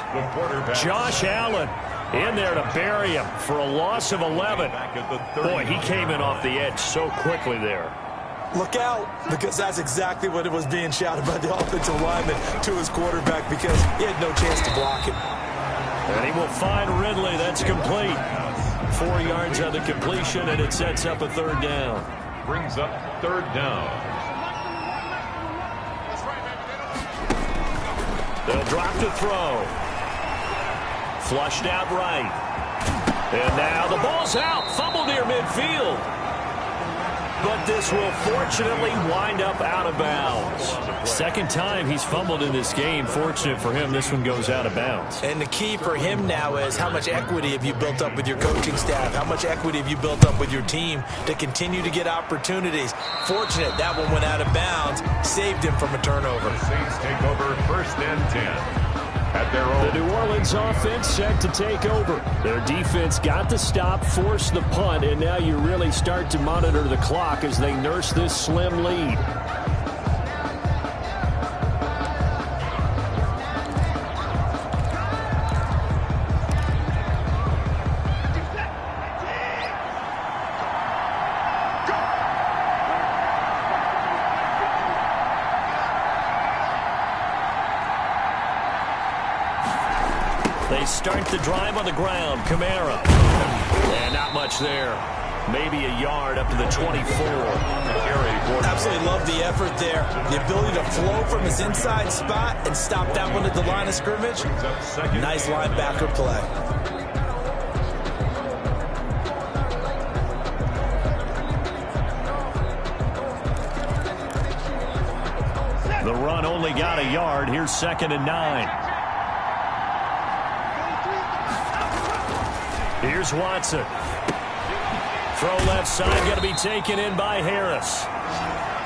Josh Allen in there to bury him for a loss of 11. Boy, he came in off the edge so quickly there. Look out, because that's exactly what it was being shouted by the offensive lineman to his quarterback, because he had no chance to block him. And he will find Ridley. That's complete. 4 yards on the completion, and it sets up a 3rd down. Brings up 3rd down. They'll drop to throw. Flushed out right. And now the ball's out. Fumble near midfield. But this will fortunately wind up out of bounds. 2nd time he's fumbled in this game. Fortunate for him, this one goes out of bounds. And the key for him now is how much equity have you built up with your coaching staff? How much equity have you built up with your team to continue to get opportunities? Fortunate that one went out of bounds, saved him from a turnover. The Saints take over 1st and 10. At their own. The New Orleans offense set to take over. Their defense got the stop, forced the punt, and now you really start to monitor the clock as they nurse this slim lead. They start the drive on the ground. Kamara. And not much there. Maybe a yard up to the 24. Absolutely love the effort there. The ability to flow from his inside spot and stop that one at the line of scrimmage. Nice linebacker play. The run only got a yard. Here's 2nd and 9. Here's Watson. Throw left side, going to be taken in by Harris.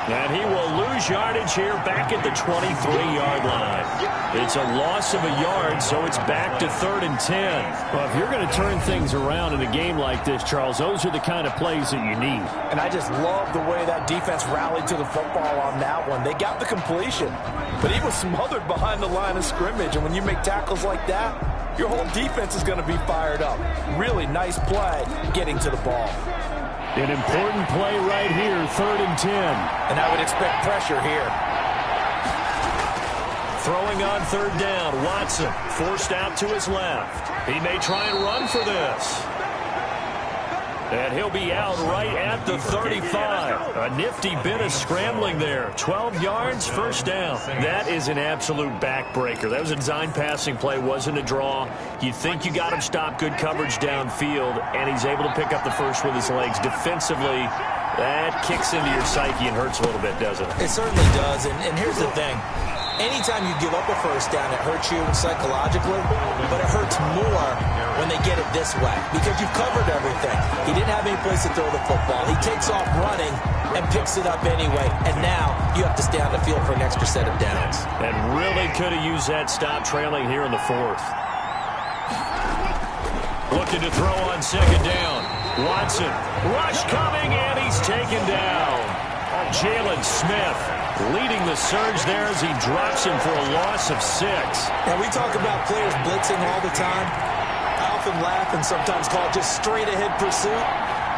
And he will lose yardage here back at the 23-yard line. It's a loss of a yard, so it's back to 3rd and 10. Well, if you're going to turn things around in a game like this, Charles, those are the kind of plays that you need. And I just love the way that defense rallied to the football on that one. They got the completion, but he was smothered behind the line of scrimmage. And when you make tackles like that, your whole defense is going to be fired up. Really nice play getting to the ball. An important play right here, 3rd and 10. And I would expect pressure here. Throwing on 3rd down, Watson forced out to his left. He may try and run for this. And he'll be out right at the 35. A nifty bit of scrambling there. 12 yards, 1st down. That is an absolute backbreaker. That was a design passing play, wasn't a draw. You think you got him stopped, good coverage downfield, and he's able to pick up the first with his legs. Defensively, that kicks into your psyche and hurts a little bit, doesn't it? It certainly does, and here's the thing. Anytime you give up a 1st down, it hurts you psychologically, but it hurts more when they get it this way because you've covered everything. He didn't have any place to throw the football. He takes off running and picks it up anyway, and now you have to stay on the field for an extra set of downs. And really could have used that stop trailing here in the 4th. Looking to throw on 2nd down. Watson, rush coming, and he's taken down. Jalen Smith leading the surge there as he drops him for a loss of 6. And we talk about players blitzing all the time. I often laugh and sometimes call it just straight-ahead pursuit.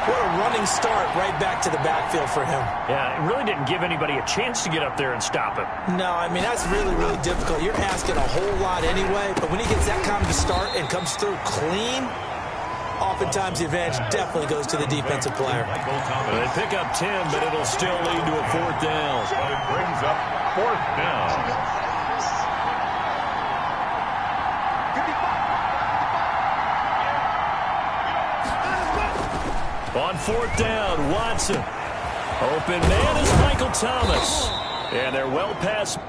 What a running start right back to the backfield for him. Yeah, it really didn't give anybody a chance to get up there and stop him. No, I mean, that's really, really difficult. You're asking a whole lot anyway, but when he gets that kind of a start and comes through clean, oftentimes the advantage definitely goes to the defensive player. They pick up 10, but it'll still lead to a 4th down. So it brings up 4th down. On 4th down, Watson. Open man is Michael Thomas. And they're well past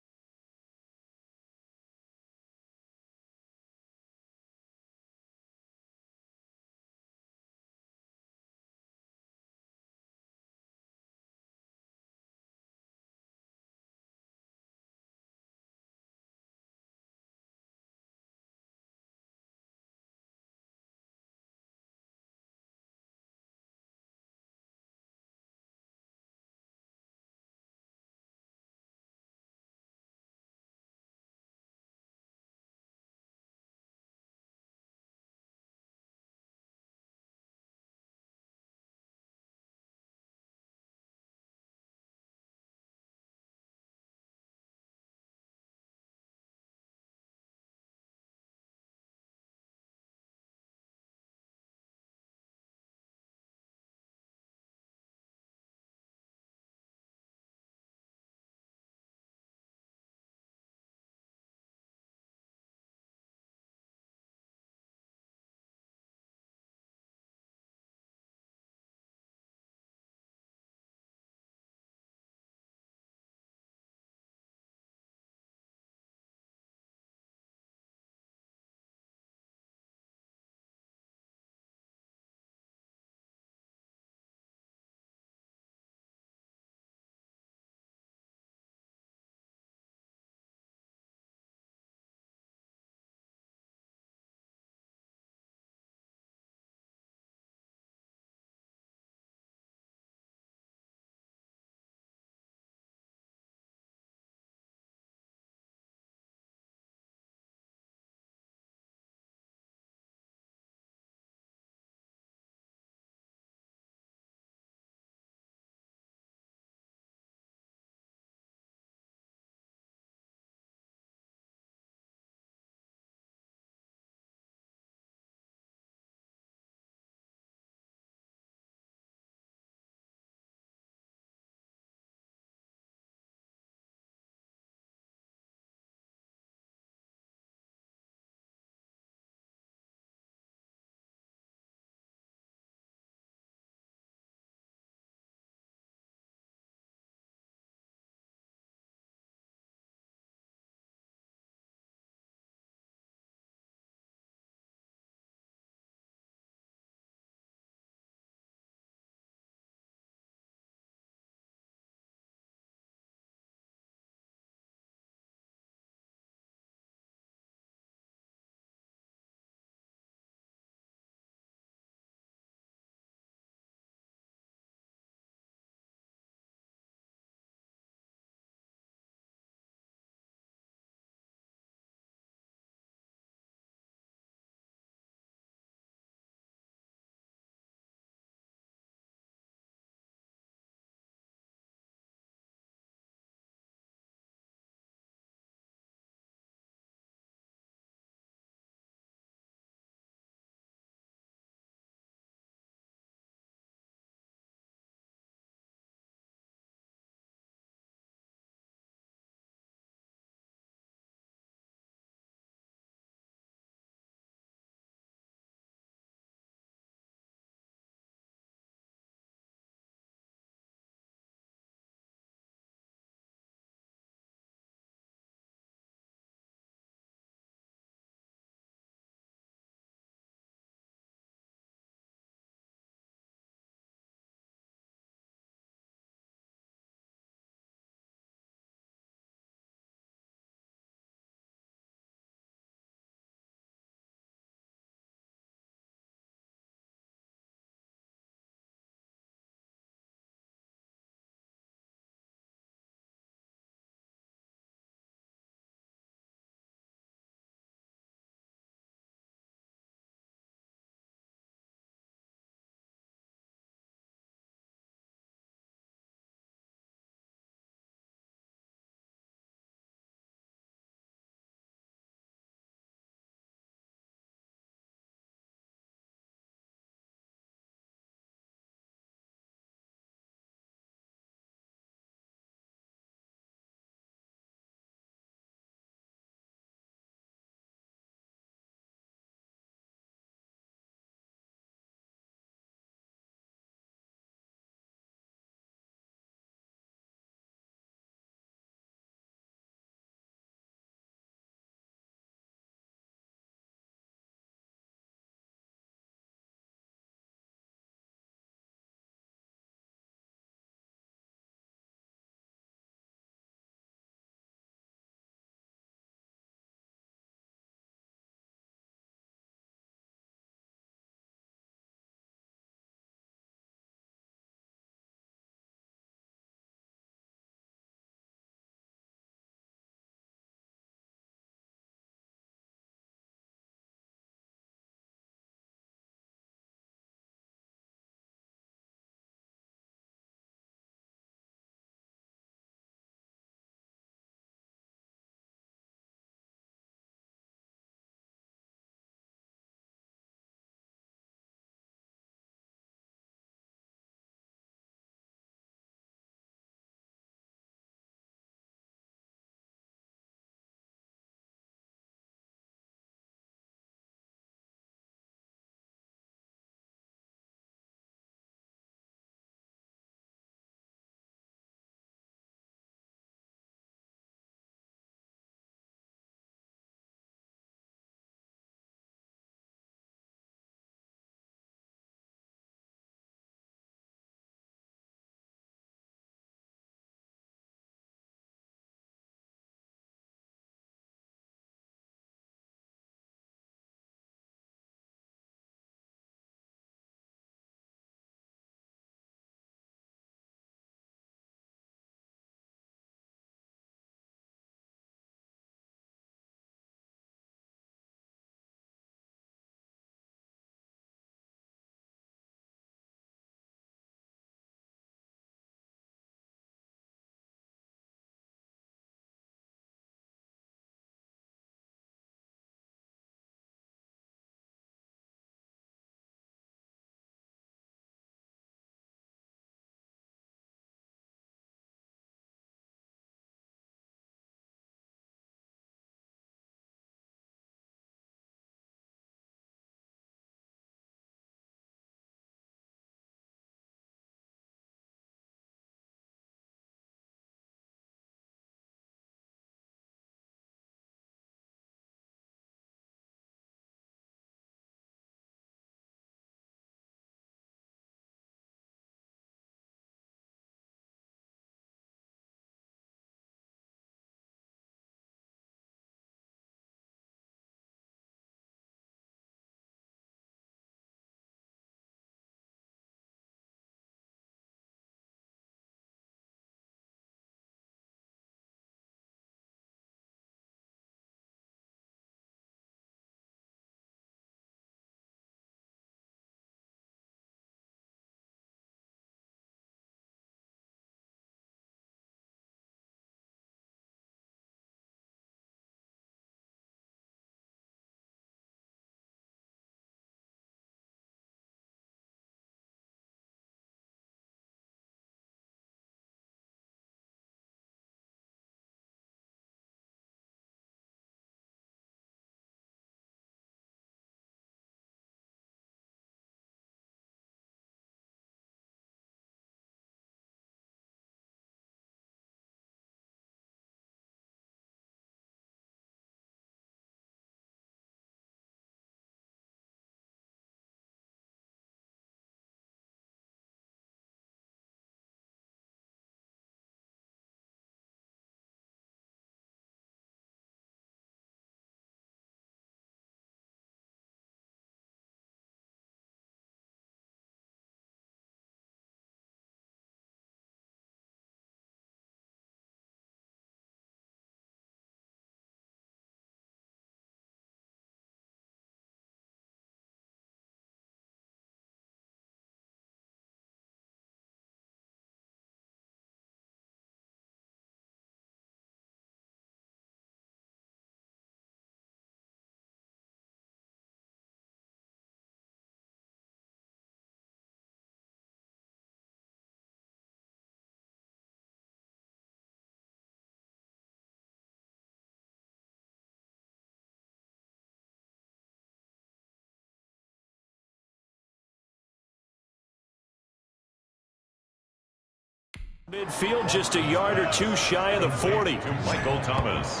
Midfield just a yard or two shy of the 40. To Michael Thomas.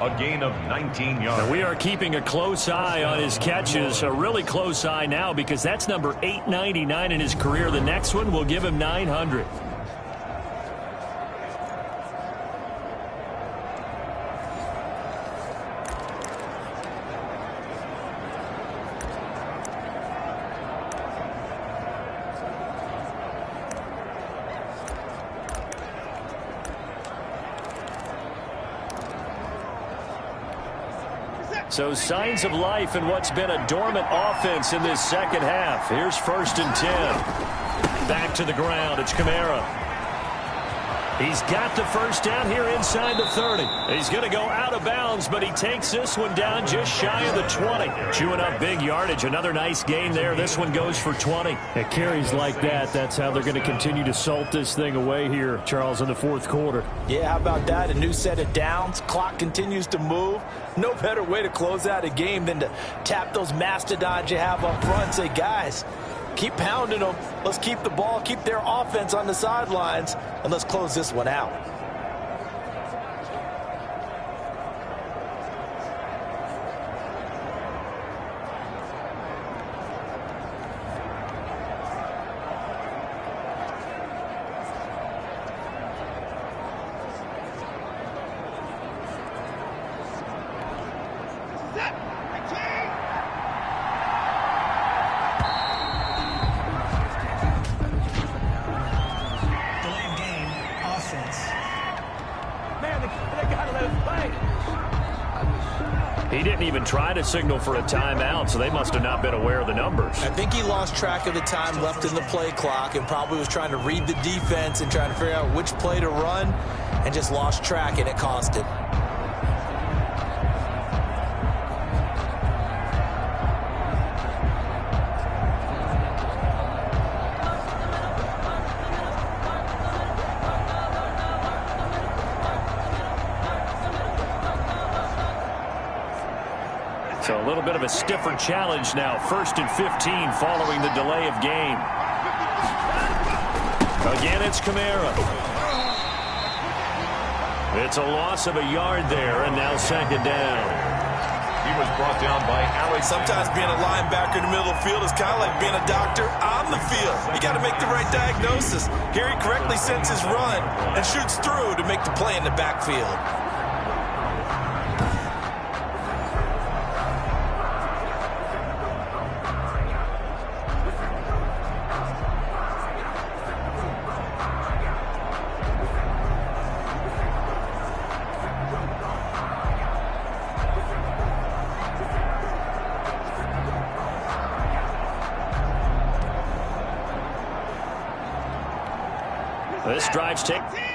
A gain of 19 yards. Now we are keeping a close eye on his catches. A really close eye now because that's number 899 in his career. The next one will give him 900. So signs of life in what's been a dormant offense in this second half. Here's 1st and 10. Back to the ground. It's Kamara. He's got the first down here inside the 30. He's going to go out of bounds, but he takes this one down just shy of the 20. Chewing up big yardage. Another nice gain there. This one goes for 20. At carries like that, that's how they're going to continue to salt this thing away here, Charles, in the 4th quarter. Yeah, how about that? A new set of downs. Clock continues to move. No better way to close out a game than to tap those mastodons you have up front and say, guys, keep pounding them. Let's keep the ball, keep their offense on the sidelines, and let's close this one out. He didn't even try to signal for a timeout, so they must have not been aware of the numbers. I think he lost track of the time left in the play clock and probably was trying to read the defense and trying to figure out which play to run and just lost track, and it cost him. So a little bit of a stiffer challenge now. 1st and 15 following the delay of game. Again, it's Kamara. It's a loss of a yard there, and now 2nd down. He was brought down by Alex. Sometimes being a linebacker in the middle of the field is kind of like being a doctor on the field. You got to make the right diagnosis. Here he correctly sends his run and shoots through to make the play in the backfield. This drive's taken.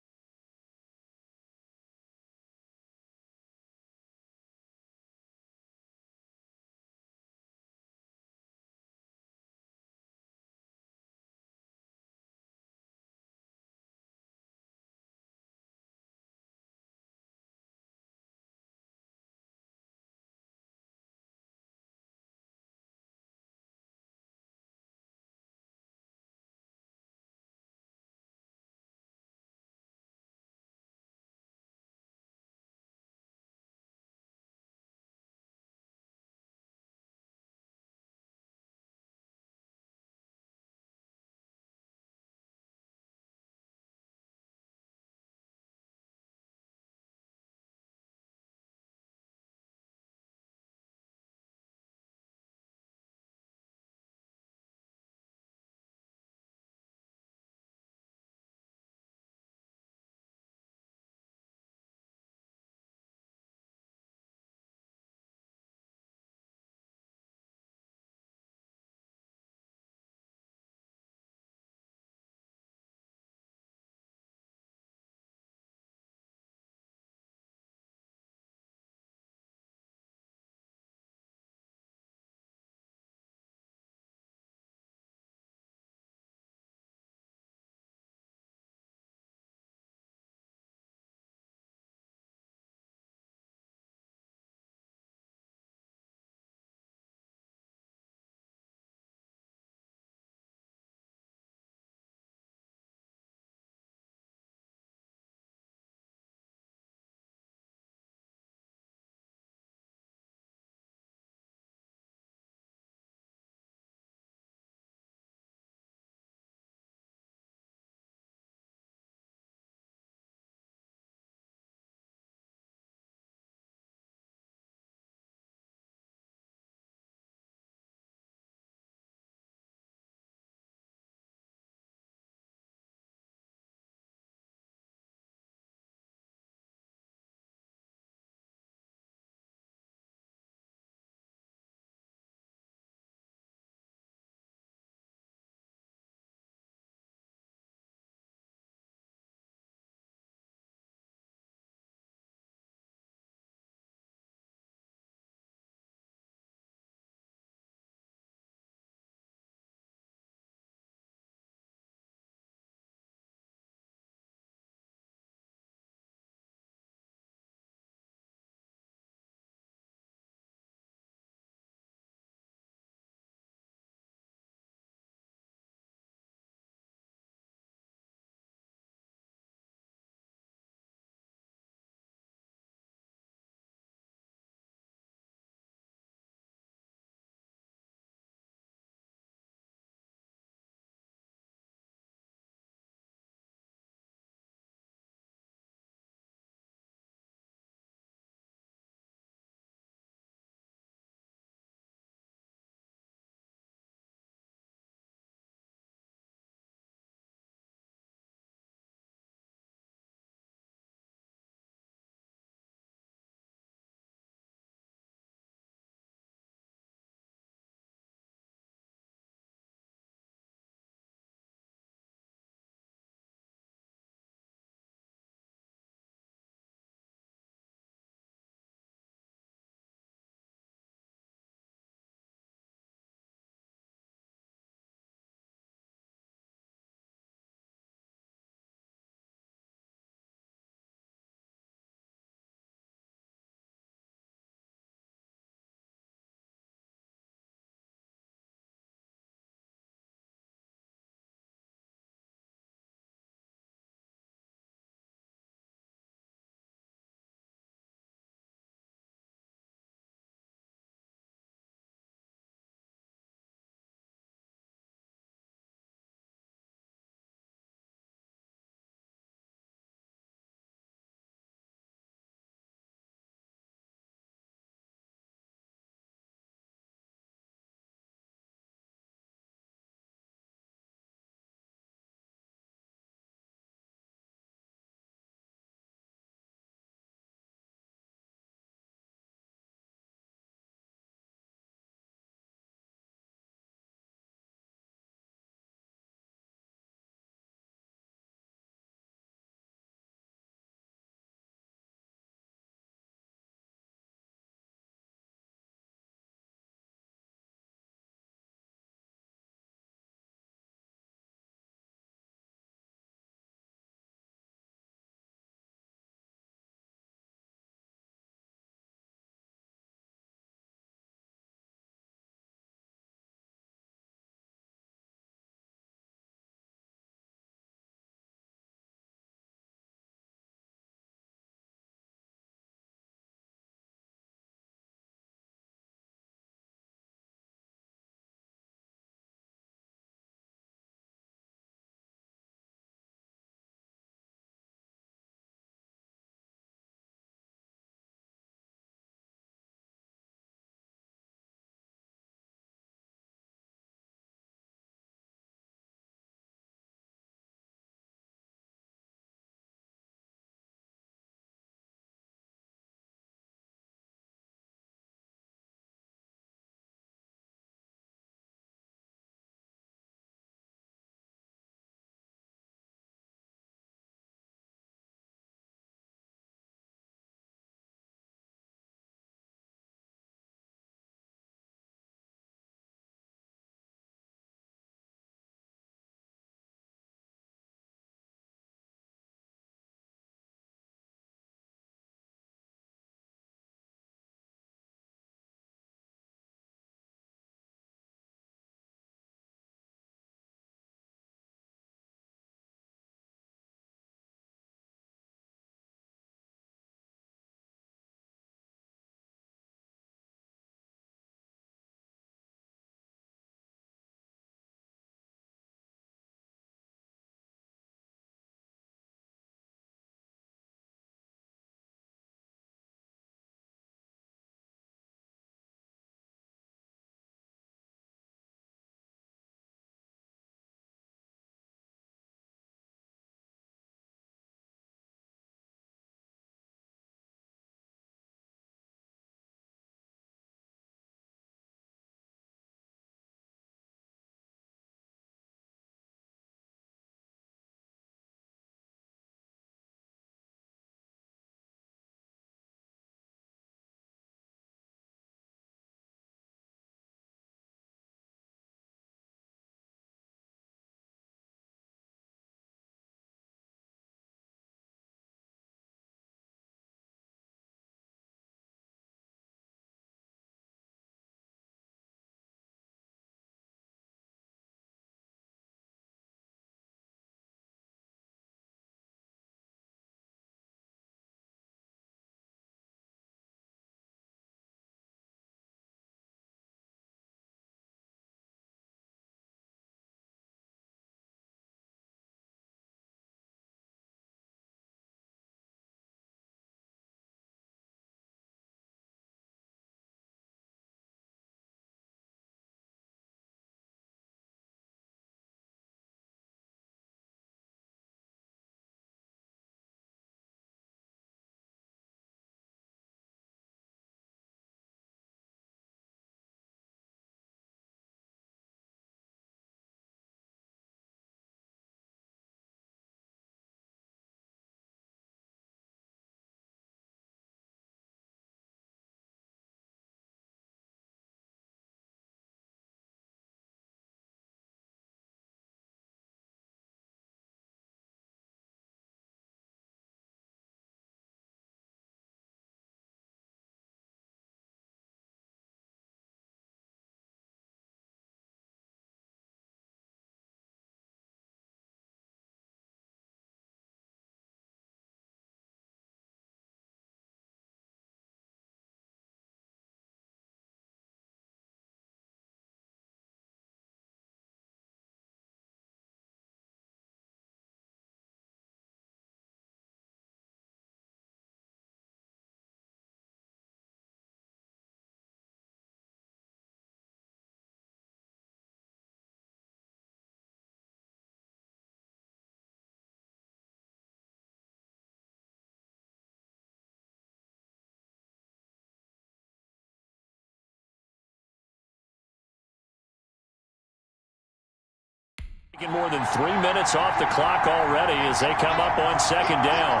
More than 3 minutes off the clock already as they come up on second down.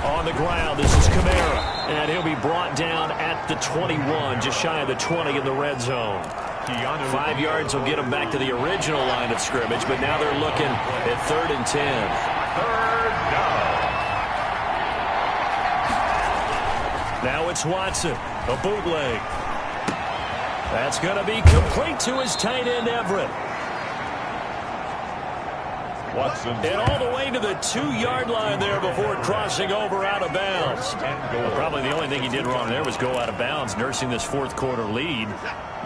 On the ground, this is Kamara. And he'll be brought down at the 21, just shy of the 20 in the red zone. 5 yards will get them back to the original line of scrimmage, but now they're looking at 3rd and 10. Third down. Now it's Watson, a bootleg. That's going to be complete to his tight end, Everett. Watson. And all the way to the 2-yard line there before crossing over out of bounds. Well, probably the only thing he did wrong there was go out of bounds, nursing this fourth-quarter lead.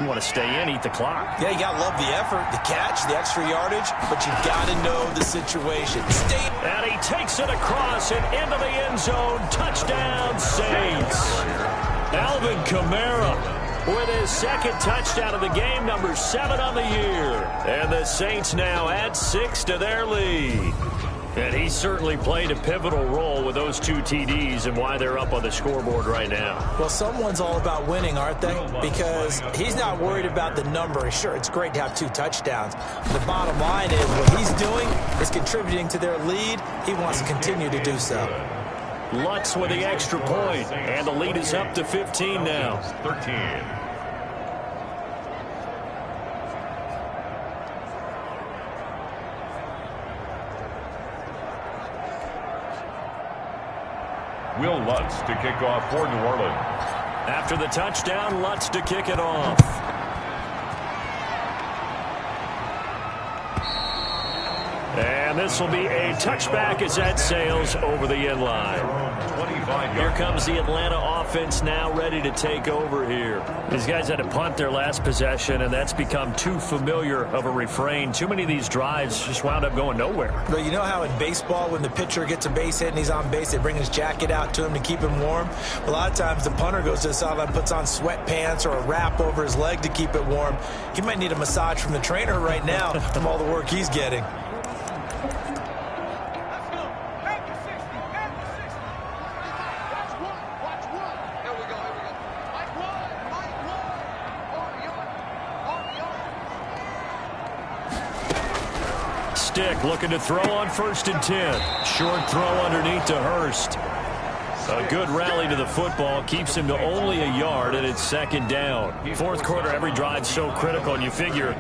You want to stay in, eat the clock. Yeah, you got to love the effort, the catch, the extra yardage, but you got to know the situation. Stay. And he takes it across and into the end zone. Touchdown, Saints. Alvin Kamara with his second touchdown of the game, number 7 on the year. And the Saints now add 6 to their lead. And he certainly played a pivotal role with those 2 TDs and why they're up on the scoreboard right now. Well, someone's all about winning, aren't they? Because he's not worried about the number. Sure, it's great to have 2 touchdowns. The bottom line is what he's doing is contributing to their lead. He wants to continue to do so. Lutz with the extra point, and the lead is up to 15 now. 13. Will Lutz to kick off for New Orleans. After the touchdown, Lutz to kick it off. And this will be a touchback as that sails over the end line. Here comes the Atlanta offense now ready to take over here. These guys had to punt their last possession, and that's become too familiar of a refrain. Too many of these drives just wound up going nowhere. But you know how in baseball, when the pitcher gets a base hit and he's on base, they bring his jacket out to him to keep him warm? A lot of times the punter goes to the sideline, puts on sweatpants or a wrap over his leg to keep it warm. He might need a massage from the trainer right now from all the work he's getting. Stick looking to throw on 1st and 10. Short throw underneath to Hurst. A good rally to the football keeps him to only a yard, and it's 2nd down. 4th quarter, every drive so critical, and you figure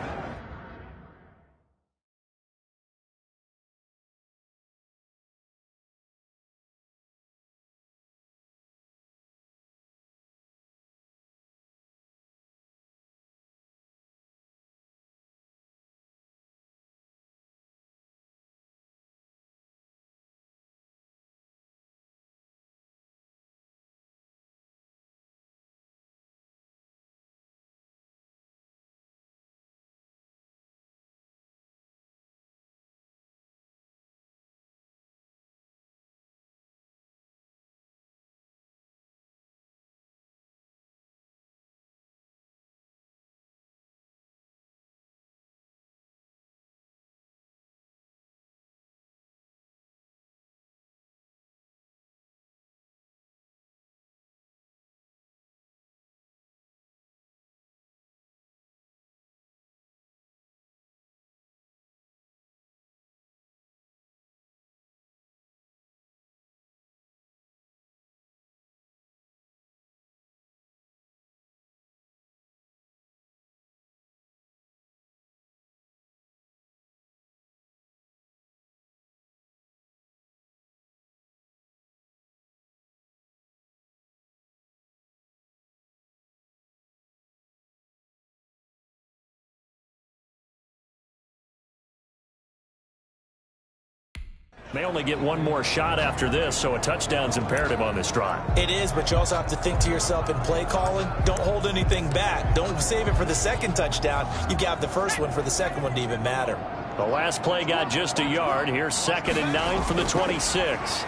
may only get one more shot after this, so a touchdown's imperative on this drive. It is, but you also have to think to yourself in play calling, don't hold anything back. Don't save it for the second touchdown. You got the first one for the second one to even matter. The last play got just a yard. Here's 2nd and 9 from the 26.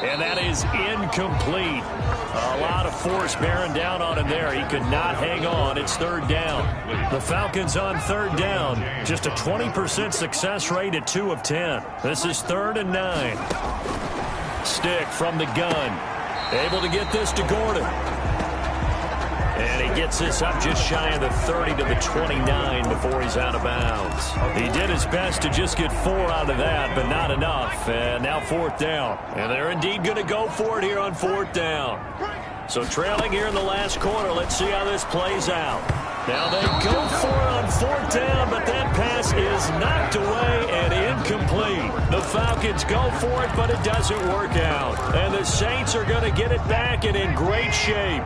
And that is incomplete. A lot of force bearing down on him there. He could not hang on. It's 3rd down. The Falcons on 3rd down. Just a 20% success rate at 2 of 10. This is 3rd and 9. Stick from the gun. Able to get this to Gordon. And he gets this up just shy of the 30 to the 29 before he's out of bounds. He did his best to just get 4 out of that, but not enough. And now 4th down. And they're indeed going to go for it here on 4th down. So trailing here in the last quarter. Let's see how this plays out. Now they go for it on 4th down, but that pass is knocked away and incomplete. The Falcons go for it, but it doesn't work out. And the Saints are going to get it back and in great shape.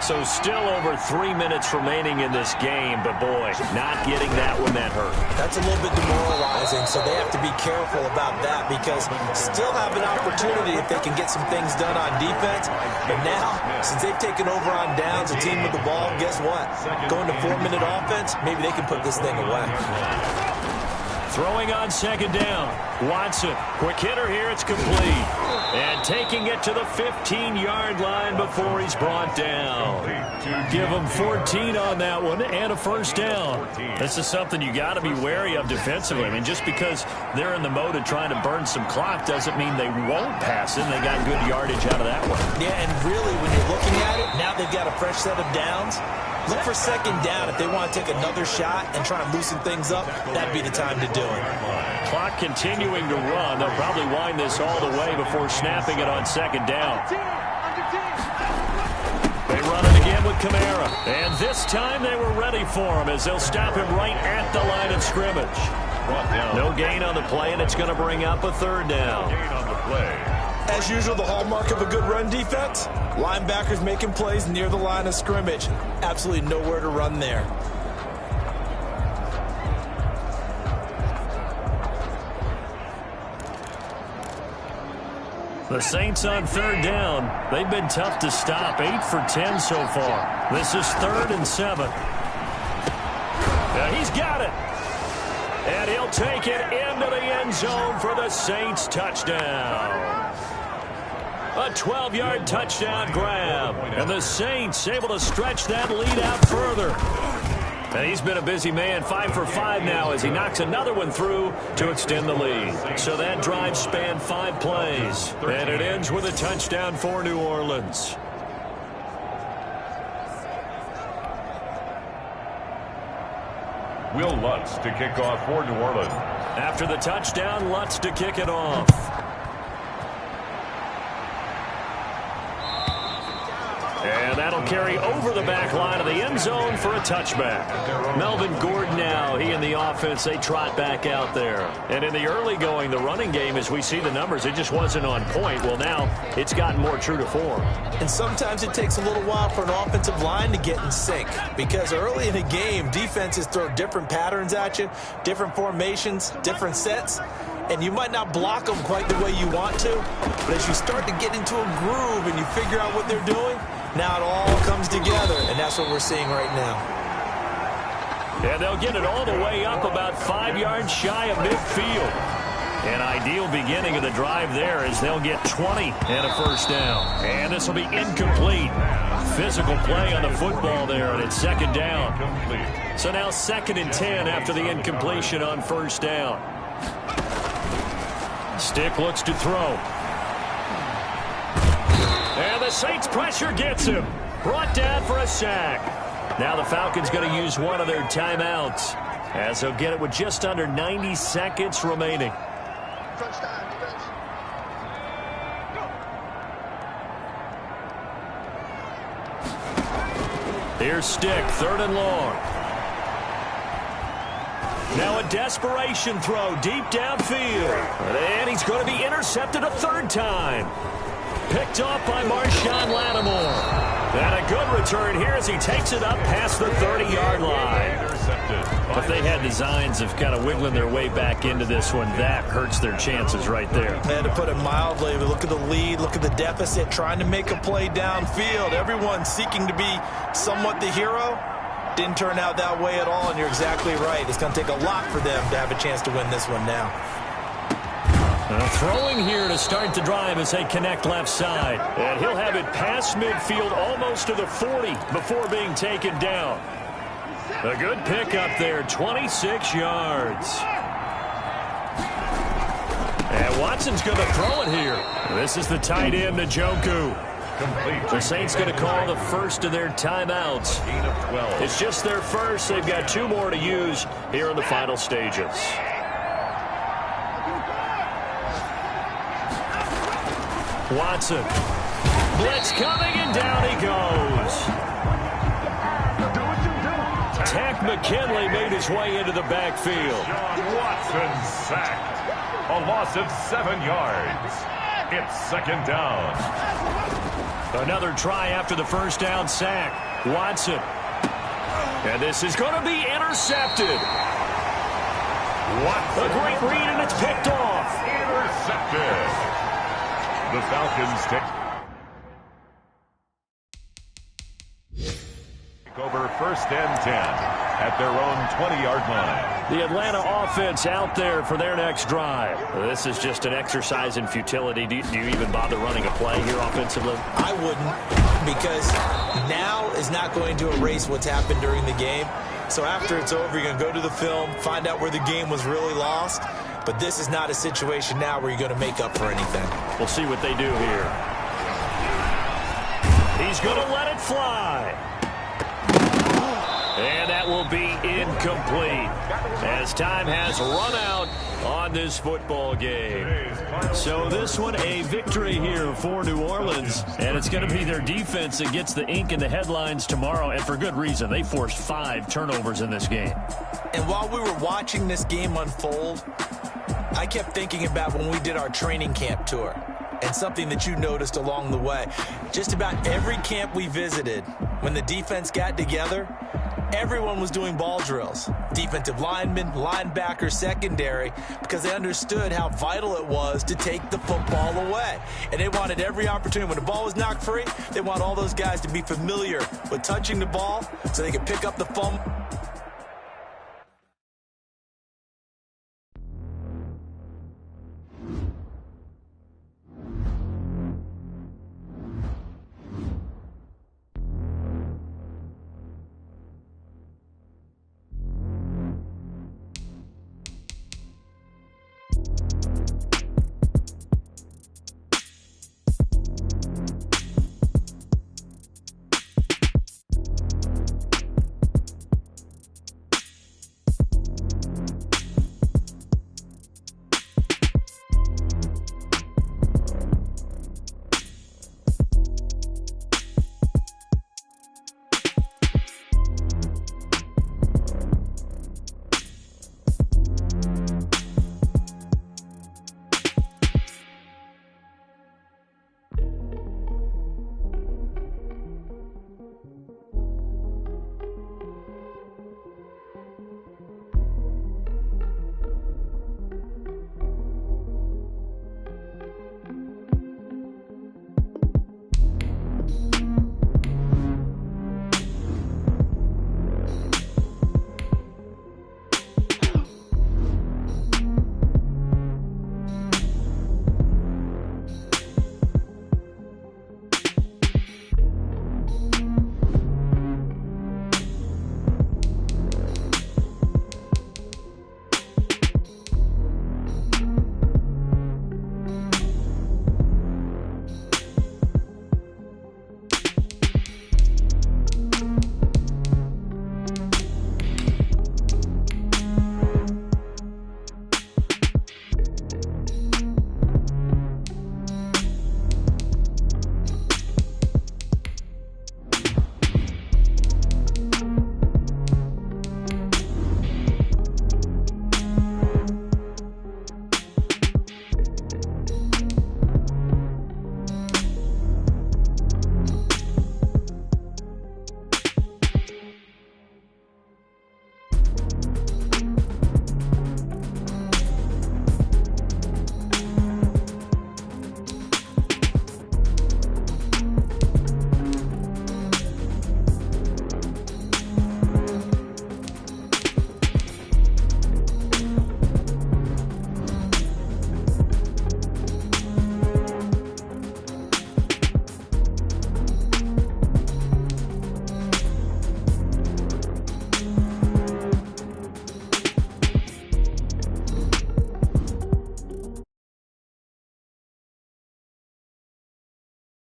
So still over 3 minutes remaining in this game, but boy, not getting that one that hurt. That's a little bit demoralizing, so they have to be careful about that because still have an opportunity if they can get some things done on defense. But now, since they've taken over on downs, a team with the ball, guess what? Going to 4-minute offense, maybe they can put this thing away. Throwing on 2nd down. Watson, quick hitter here, it's complete. And taking it to the 15-yard line before he's brought down. Give him 14 on that one and a 1st down. This is something you got to be wary of defensively. I mean, just because they're in the mode of trying to burn some clock doesn't mean they won't pass it. They got good yardage out of that one. Yeah, and really, when you're looking at it, now they've got a fresh set of downs. Look for 2nd down. If they want to take another shot and try and loosen things up, that'd be the time to do it. Clock continuing to run. They'll probably wind this all the way before snapping it on 2nd down. They run it again with Kamara. And this time they were ready for him as they'll stop him right at the line of scrimmage. No gain on the play, and it's going to bring up a 3rd down. As usual, the hallmark of a good run defense, linebackers making plays near the line of scrimmage. Absolutely nowhere to run there. The Saints on 3rd down. They've been tough to stop. 8 for 10 so far. This is 3rd and 7. Now he's got it. And he'll take it into the end zone for the Saints touchdown. A 12-yard touchdown grab. And the Saints able to stretch that lead out further. And he's been a busy man, 5 for 5 now as he knocks another one through to extend the lead. So that drive spanned 5 plays. And it ends with a touchdown for New Orleans. Will Lutz to kick off for New Orleans. After the touchdown, Lutz to kick it off. And that'll carry over the back line of the end zone for a touchback. Melvin Gordon now, he and the offense, they trot back out there. And in the early going, the running game, as we see the numbers, it just wasn't on point. Well, now it's gotten more true to form. And sometimes it takes a little while for an offensive line to get in sync because early in a game, defenses throw different patterns at you, different formations, different sets. And you might not block them quite the way you want to, but as you start to get into a groove and you figure out what they're doing, now it all comes together, and that's what we're seeing right now. And they'll get it all the way up about 5 yards shy of midfield. An ideal beginning of the drive there as they'll get 20 and a 1st down. And this will be incomplete. Physical play on the football there, and it's 2nd down. So now 2nd and 10 after the incompletion on 1st down. Stick looks to throw. And the Saints pressure gets him. Brought down for a sack. Now the Falcons going to use one of their timeouts as they'll get it with just under 90 seconds remaining. Here's Stick, 3rd and long. Now a desperation throw deep downfield. And he's going to be intercepted a 3rd time. Picked off by Marshawn Lattimore. And a good return here as he takes it up past the 30-yard line. If they had designs of kind of wiggling their way back into this one, that hurts their chances right there. Man, to put it mildly, look at the lead, look at the deficit, trying to make a play downfield. Everyone seeking to be somewhat the hero. Didn't turn out that way at all, and you're exactly right. It's going to take a lot for them to have a chance to win this one now. Throwing here to start the drive as they connect left side. And he'll have it past midfield almost to the 40 before being taken down. A good pickup there, 26 yards. And Watson's going to throw it here. This is the tight end, Njoku. Complete. The Saints going to call the first of their timeouts. Gain of 12. It's just their first. They've got 2 more to use here in the final stages. Watson. Blitz coming, and down he goes. Takk McKinley made his way into the backfield. John Watson sacked. A loss of 7 yards. It's second down. Another try after the first down sack. Watson. And this is going to be intercepted. Watson. A great read, and it's picked off. Intercepted. The Falcons take over first and 10 at their own 20-yard line. The Atlanta offense out there for their next drive. This is just an exercise in futility. Do you even bother running a play here offensively? I wouldn't, because now is not going to erase what's happened during the game. So after it's over, you're going to go to the film, find out where the game was really lost. But this is not a situation now where you're going to make up for anything. We'll see what they do here. He's going to let it fly. And that will be incomplete as time has run out on this football game. So this one, a victory here for New Orleans. And it's going to be their defense that gets the ink in the headlines tomorrow, and for good reason. They forced 5 turnovers in this game. And while we were watching this game unfold, I kept thinking about when we did our training camp tour and something that you noticed along the way. Just about every camp we visited, when the defense got together, everyone was doing ball drills. Defensive linemen, linebackers, secondary, because they understood how vital it was to take the football away. And they wanted every opportunity. When the ball was knocked free, they want all those guys to be familiar with touching the ball so they could pick up the fumble.